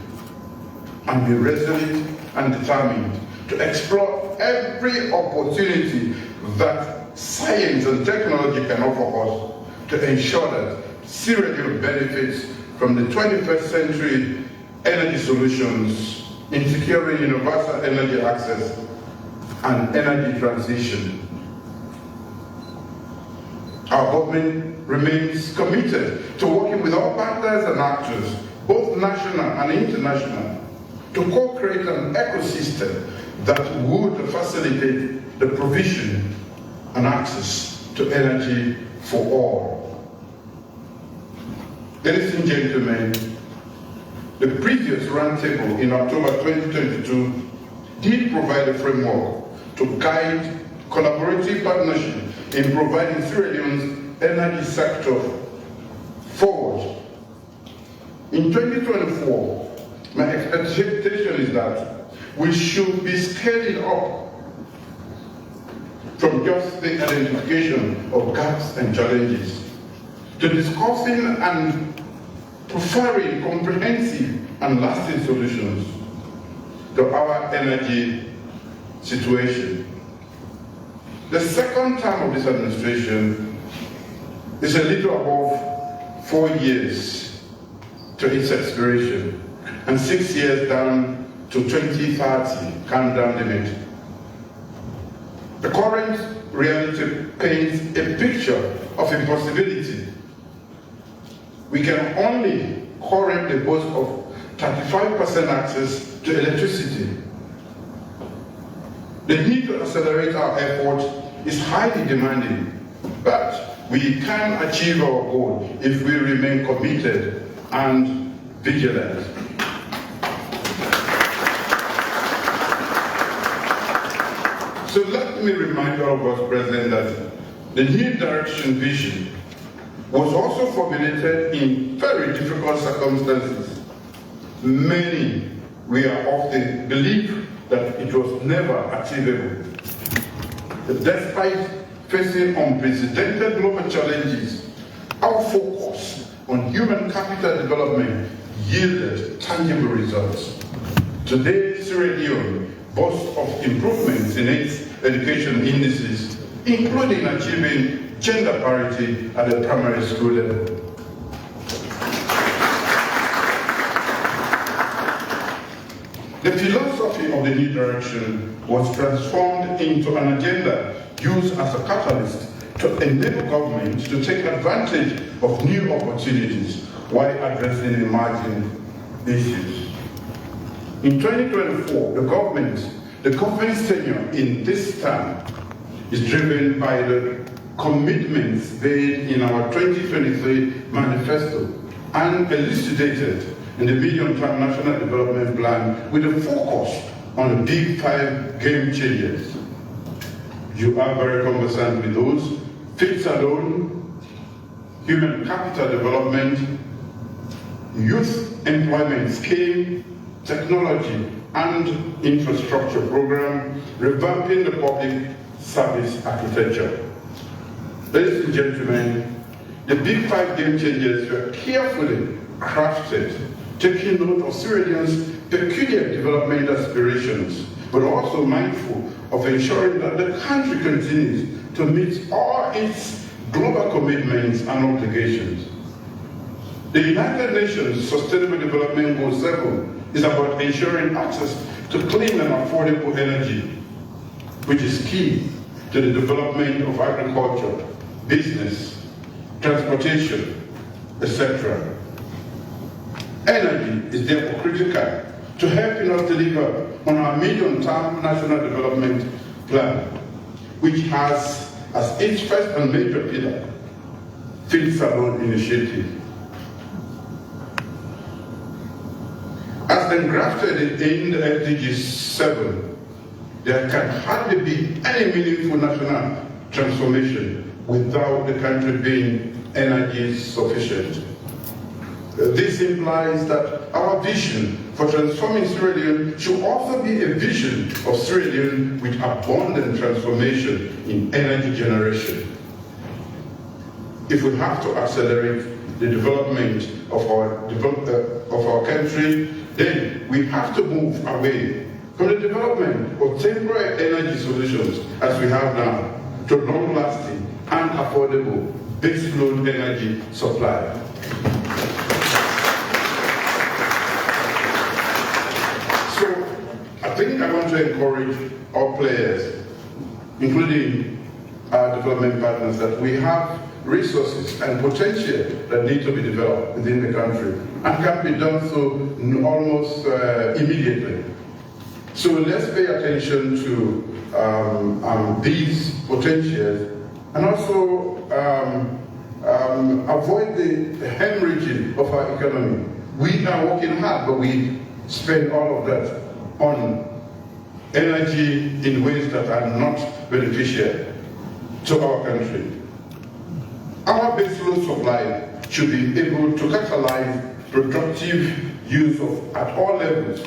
and be resolute and determined to explore every opportunity that science and technology can offer us to ensure that Sierra Leone benefits from the 21st century energy solutions in securing universal energy access and energy transition. Our government remains committed to working with all partners and actors, both national and international, to co-create an ecosystem that would facilitate the provision and access to energy for all. Ladies and gentlemen, the previous roundtable in October 2022 did provide a framework to guide collaborative partnership in providing Sierra Leone's energy sector forward. In 2024, my expectation is that we should be scaling up from just the identification of gaps and challenges to discussing and preferring comprehensive and lasting solutions to our energy situation. The second term of this administration is a little above 4 years to its expiration, and 6 years down to 2030, countdown limit. The current reality paints a picture of impossibility. We can only currently boast of 35% access to electricity. The need to accelerate our effort is highly demanding, but we can achieve our goal if we remain committed and vigilant. So let me remind all of us present that the new direction vision was also formulated in very difficult circumstances. Many were of the belief that it was never achievable. But despite facing unprecedented global challenges, our focus on human capital development yielded tangible results. Today, Sierra Leone boasts of improvements in its education indices, including achieving gender parity at the primary school level. The philosophy of the new direction was transformed into an agenda used as a catalyst to enable governments to take advantage of new opportunities while addressing emerging issues. In 2024, the government's tenure in this term is driven by the commitments made in our 2023 manifesto and elucidated in the medium-term national development plan with a focus on the big 5 game changers. You are very conversant with those: fixed alone, human capital development, youth employment scheme, technology and infrastructure program, revamping the public service architecture. Ladies and gentlemen, the big 5 game changers were carefully crafted, taking note of Sierra Leone's peculiar development aspirations, but also mindful of ensuring that the country continues to meet all its global commitments and obligations. The United Nations Sustainable Development Goal 7 is about ensuring access to clean and affordable energy, which is key to the development of agriculture, business, transportation, etc. Energy is therefore critical to helping us deliver on our medium-term national development plan, which has as its first and major pillar Field Salon initiative. As engrafted in the SDG 7, there can hardly be any meaningful national transformation without the country being energy sufficient. This implies that our vision for transforming Sierra Leone should also be a vision of Sierra Leone with abundant transformation in energy generation. If we have to accelerate the development of our country, then we have to move away from the development of temporary energy solutions as we have now to long-lasting and affordable baseload energy supply. I think I want to encourage all players, including our development partners, that we have resources and potential that need to be developed within the country and can be done so almost immediately. So let's pay attention to these potentials and also avoid the hemorrhaging of our economy. We are working hard, but we spend all of that on energy in ways that are not beneficial to our country. Our baseload supply should be able to catalyze productive use of at all levels.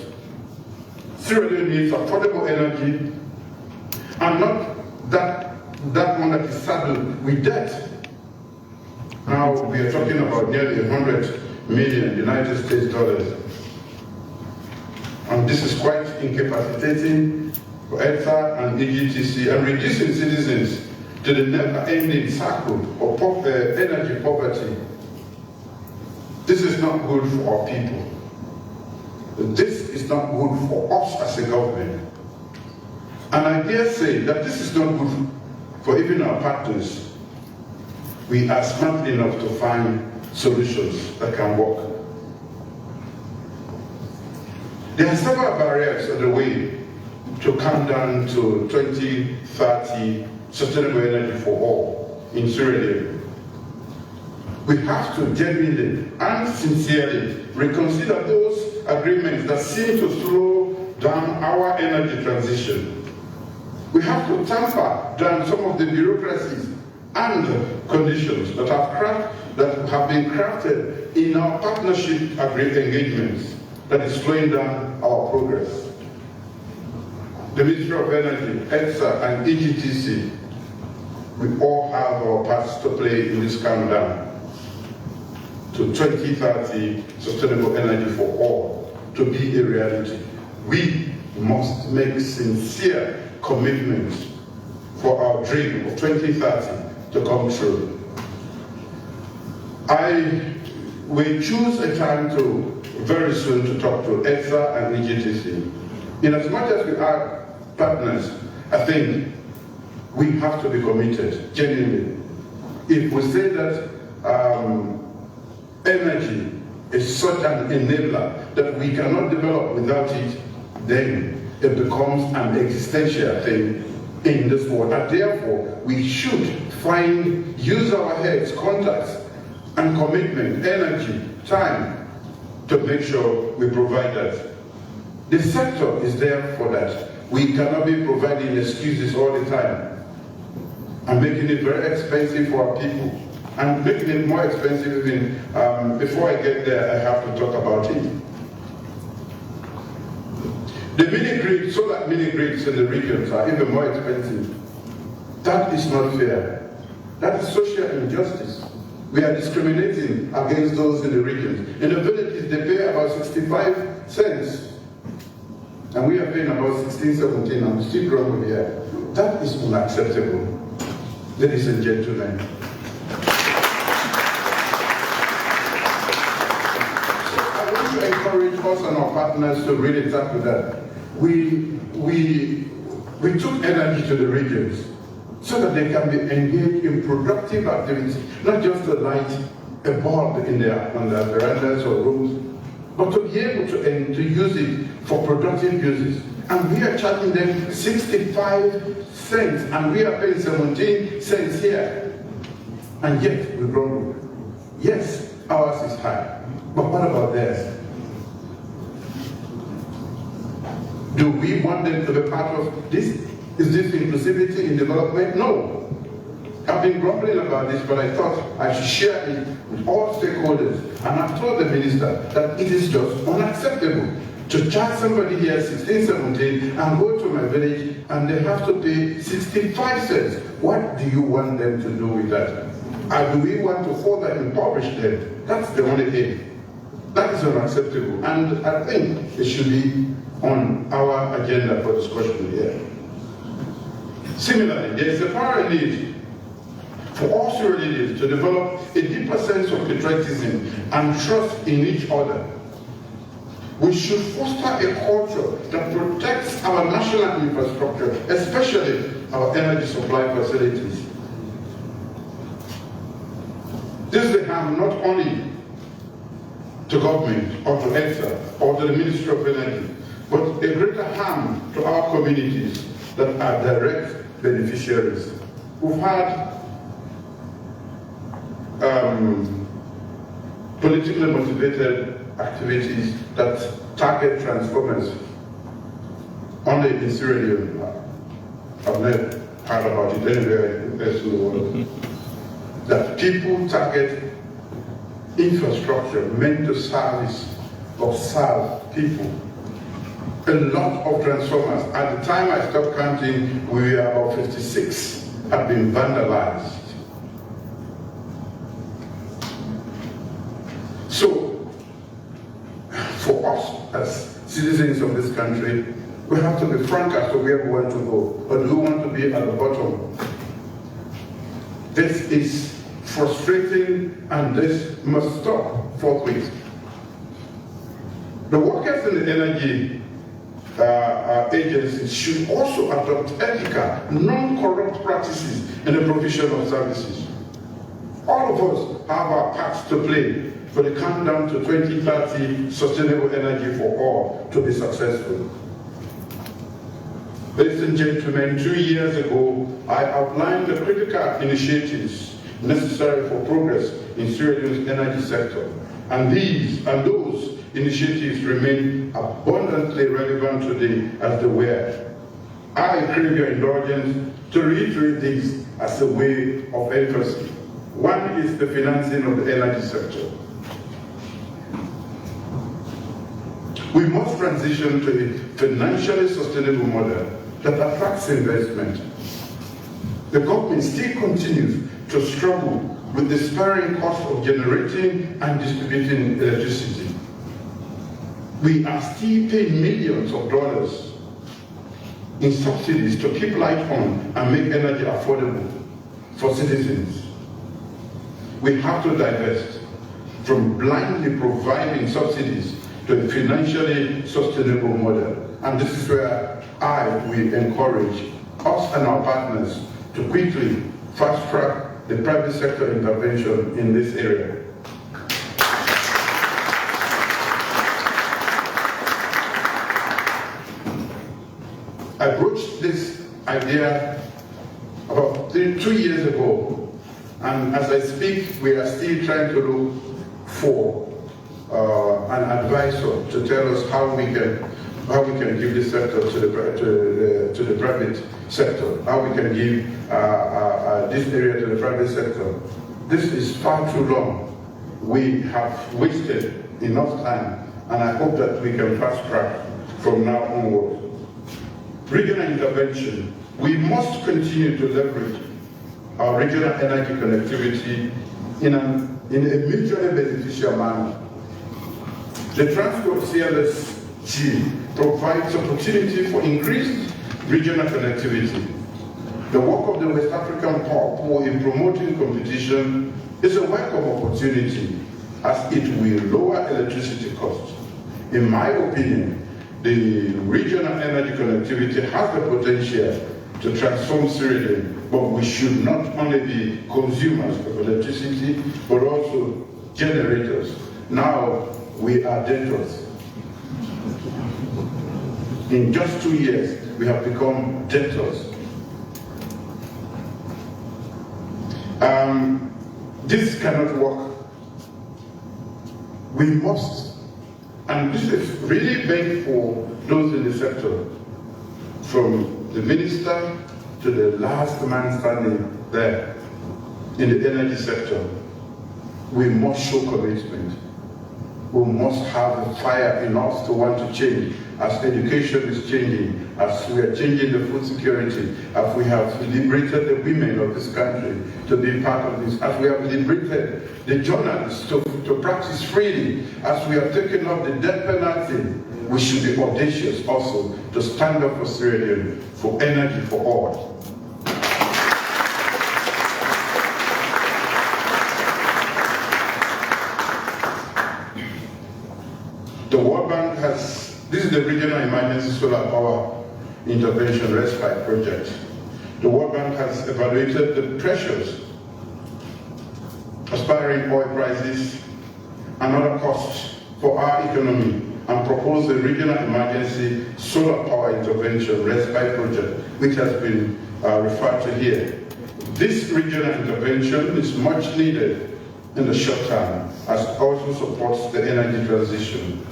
Sierra Leone needs affordable energy and not that one that is saddled with debt. Now we are talking about nearly $100 million United States dollars. And this is quite incapacitating for ETSA and EGTC and reducing citizens to the never-ending cycle of energy poverty. This is not good for our people. This is not good for us as a government. And I dare say that this is not good for even our partners. We are smart enough to find solutions that can work. There are several barriers on the way to come down to 2030 sustainable energy for all in Sierra Leone. We have to genuinely and sincerely reconsider those agreements that seem to slow down our energy transition. We have to tamper down some of the bureaucracies and conditions that have been crafted in our partnership engagements that is slowing down our progress. The Ministry of Energy, ETSA, and EGTC, we all have our parts to play in this countdown to 2030 sustainable energy for all to be a reality. We must make sincere commitments for our dream of 2030 to come true. I will choose a time very soon to talk to ETSA and EGTC. In as much as we are partners, I think we have to be committed, genuinely. If we say that energy is such an enabler that we cannot develop without it, then it becomes an existential thing in this world. And therefore, we should use our heads, contacts, and commitment, energy, time, to make sure we provide that. The sector is there for that. We cannot be providing excuses all the time and making it very expensive for our people and making it more expensive even. Before I get there, I have to talk about it. The mini-grid, solar mini-grids in the regions are even more expensive. That is not fair. That is social injustice. We are discriminating against those in the regions. In the villages, they pay about 65 cents. And we are paying about 16, 17, and still growing here. That is unacceptable, ladies and gentlemen. So I want to encourage us and our partners to really tackle that. We took energy to the regions so that they can be engaged in productive activities, not just to light a bulb on their verandas or rooms, but to be able to use it for productive uses. And we are charging them 65 cents, and we are paying 17 cents here. and yet we grumble. Yes, ours is high, but what about theirs? Do we want them to be part of this? Is this inclusivity in development? No. I've been grumbling about this, but I thought I should share it with all stakeholders. And I've told the minister that it is just unacceptable to charge somebody here 16, 17 and go to my village and they have to pay 65 cents. What do you want them to do with that? And do we want to further impoverish them? That's the only thing. That is unacceptable. And I think it should be on our agenda for discussion here. Similarly, there is a power need for all Sierra Leoneans to develop a deeper sense of patriotism and trust in each other. We should foster a culture that protects our national infrastructure, especially our energy supply facilities. This is a harm not only to government or to EXA or to the Ministry of Energy, but a greater harm to our communities that are direct beneficiaries. We've had politically motivated activities that target transformers only in Sierra Leone. I've never heard about it anywhere in the rest of the world. That people target infrastructure meant to service or serve people. A lot of transformers. At the time I stopped counting, we were about 56, had been vandalized. So, for us as citizens of this country, we have to be frank as to where we want to go. But we want to be at the bottom. This is frustrating and this must stop forthwith. The workers in the energy agencies should also adopt ethical, non-corrupt practices in the provision of services. All of us have our parts to play for the countdown to 2030 sustainable energy for all to be successful. Ladies and gentlemen, 2 years ago, I outlined the critical initiatives necessary for progress in Sierra Leone's energy sector. And those initiatives remain abundantly relevant today as they were. I crave your indulgence to reiterate these as a way of emphasis. One is the financing of the energy sector. We must transition to a financially sustainable model that attracts investment. The government still continues to struggle with the sparing cost of generating and distributing electricity. We are still paying millions of dollars in subsidies to keep light on and make energy affordable for citizens. We have to divest from blindly providing subsidies to a financially sustainable model. And this is where I will encourage us and our partners to quickly fast-track the private sector intervention in this area. I broached this idea about 2 years ago, and as I speak, we are still trying to look for an advisor to tell us how we can give this sector to the private sector, how we can give this area to the private sector. This is far too long. We have wasted enough time, and I hope that we can fast track from now onward. Regional intervention. We must continue to leverage our regional energy connectivity in a mutually beneficial manner. The transfer of CLSG provides opportunity for increased regional connectivity. The work of the West African Power in promoting competition is a welcome opportunity as it will lower electricity costs. In my opinion, the regional energy connectivity has the potential to transform Sierra Leone, but we should not only be consumers of electricity, but also generators. Now we are debtors. In just 2 years, we have become debtors. This cannot work. We must, and this is really meant for those in the sector, from the minister to the last man standing there in the energy sector. We must show commitment. We must have the fire in us to want to change. As education is changing, as we are changing the food security, as we have liberated the women of this country to be part of this, as we have liberated the journalists to practice freely, as we have taken up the death penalty, we should be audacious also to stand up for Sierra Leone, for energy for all. The World Bank has, this is the Regional Emergency Solar Power Intervention Respite Project. The World Bank has evaluated the pressures, aspiring oil prices, and other costs for our economy, and proposed the Regional Emergency Solar Power Intervention Respite Project, which has been referred to here. This regional intervention is much needed in the short term, as it also supports the energy transition.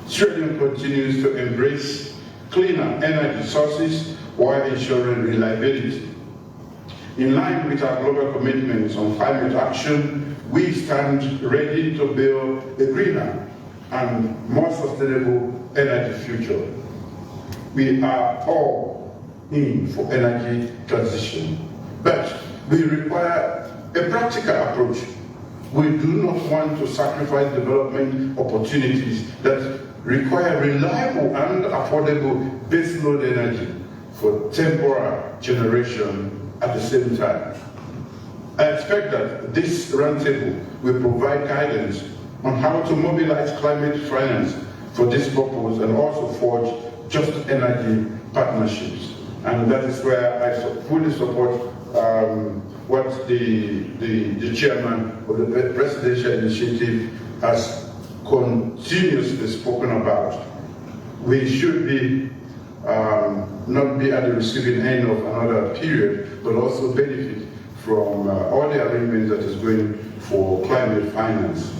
Sierra Leone continues to embrace cleaner energy sources while ensuring reliability. In line with our global commitments on climate action, we stand ready to build a greener and more sustainable energy future. We are all in for energy transition, but we require a practical approach. We do not want to sacrifice development opportunities that require reliable and affordable baseload energy for temporary generation at the same time. I expect that this roundtable will provide guidance on how to mobilize climate finance for this purpose and also forge just energy partnerships. And that is where I fully support what the chairman of the presidential initiative has continuously spoken about. We should be not be at the receiving end of another period, but also benefit from all the arrangements that is going for climate finance.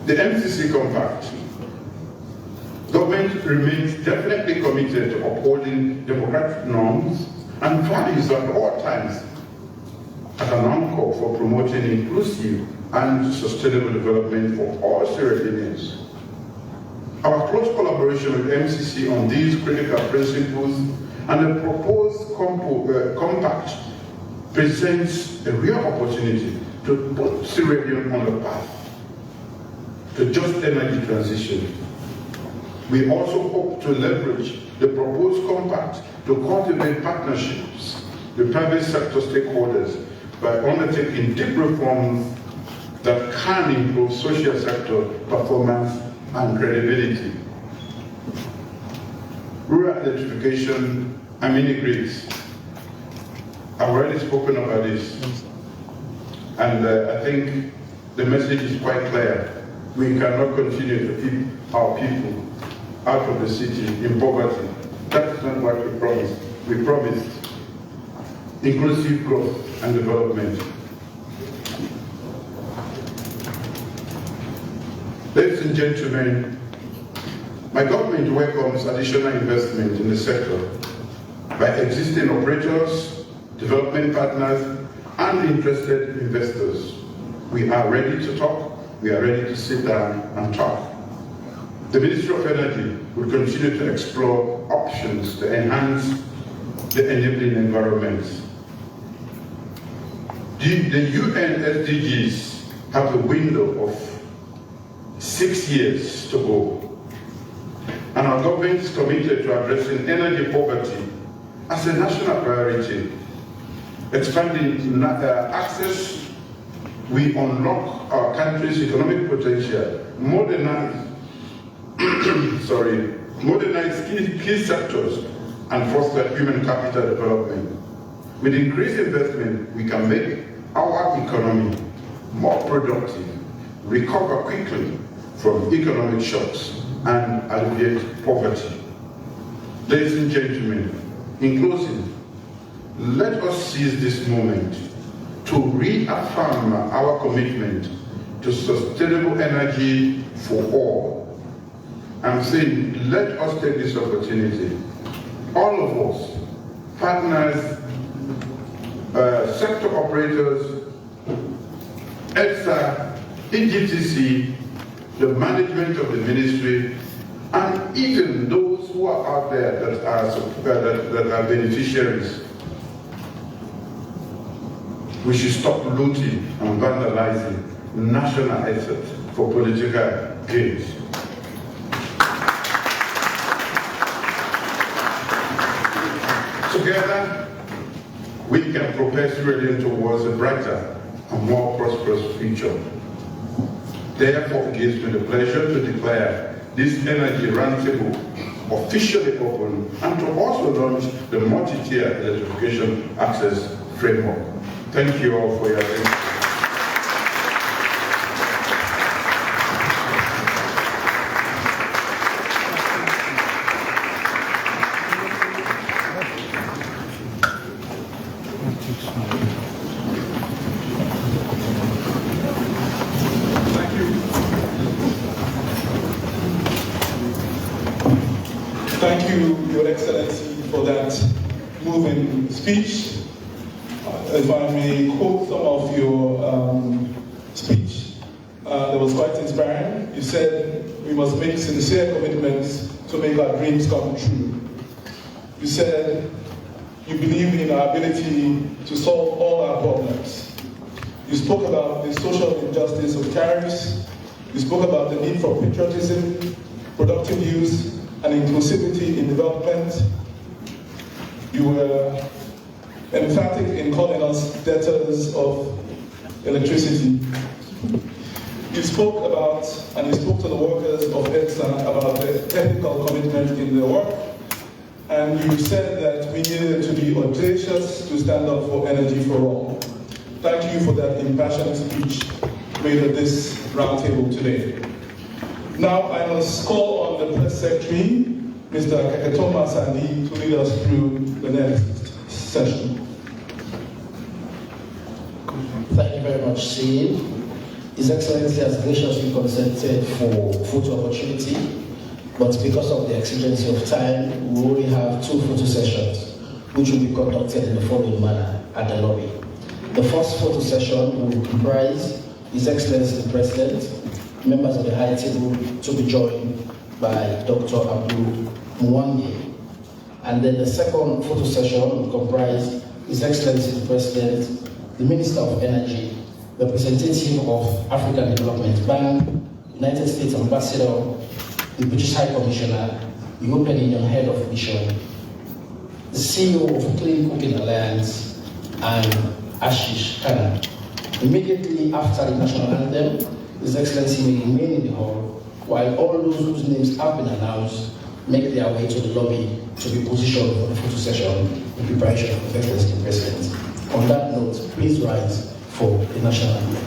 The MCC Compact. Government remains definitely committed to upholding democratic norms and values at all times as an anchor for promoting inclusive and sustainable development for all Sierra Leoneans. Our close collaboration with MCC on these critical principles and the proposed compact presents a real opportunity to put Sierra Leone on the path to just energy transition. We also hope to leverage the proposed compact to cultivate partnerships with private sector stakeholders by undertaking deep reforms that can improve social sector performance and credibility. Rural electrification and mini-grids. I've already spoken about this, and I think the message is quite clear. We cannot continue to keep our people out of the city in poverty. That's not what we promised. We promised inclusive growth and development. Ladies and gentlemen, my government welcomes additional investment in the sector by existing operators, development partners, and interested investors. We are ready to talk. We are ready to sit down and talk. The Ministry of Energy will continue to explore options to enhance the enabling environment. The UN SDGs have a window of 6 years to go, and our government is committed to addressing energy poverty as a national priority. Expanding access, we unlock our country's economic potential, modernize key sectors, and foster human capital development. With increased investment, we can make our economy more productive, recover quickly from economic shocks, and alleviate poverty. Ladies and gentlemen, in closing, let us seize this moment to reaffirm our commitment to sustainable energy for all. I'm saying, let us take this opportunity. All of us, partners, sector operators, ETSA, EGTC, the management of the ministry, and even those who are out there that are beneficiaries. We should stop looting and vandalizing national assets for political gains. Together, we can propel Sierra Leone towards a brighter and more prosperous future. Therefore, it gives me the pleasure to declare this energy roundtable officially open and to also launch the multi-tier electrification access framework. Thank you all for your attention. Thank you, Your Excellency, for that moving speech. If I may quote some of your speech, that was quite inspiring. You said we must make sincere commitments to make our dreams come true. You said you believe in our ability to solve all our problems. You spoke about the social injustice of tariffs. You spoke about the need for patriotism, productive use, and inclusivity in development. You were emphatic in calling us debtors of electricity. You spoke about, and you spoke to the workers of ETSA about the technical commitment in their work, and you said that we needed to be audacious to stand up for energy for all. Thank you for that impassioned speech made at this roundtable today. Now I must call on the Press Secretary, Mr. Kakatoma Sandi, to lead us through the next session. Thank you very much, Sid. His Excellency has graciously consented for photo opportunity, but because of the exigency of time, we only have 2 photo sessions, which will be conducted in the following manner at the lobby. The first photo session will comprise His Excellency the President, members of the High Table, to be joined by Dr. Abdul Mwangi. And then the second photo session will comprise His Excellency the President, the Minister of Energy, representative of African Development Bank, United States Ambassador, the British High Commissioner, European Union Head of Mission, the CEO of Clean Cooking Alliance, and Ashish Khanna. Immediately after the national anthem, His Excellency may remain in the hall while all those whose names have been announced make their way to the lobby to be positioned for the photo session in preparation of His Excellency the President. On that note, please rise for the national anthem.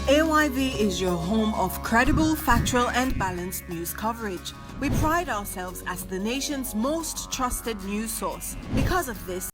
AYV is your home of credible, factual and balanced news coverage. We pride ourselves as the nation's most trusted news source. Because of this,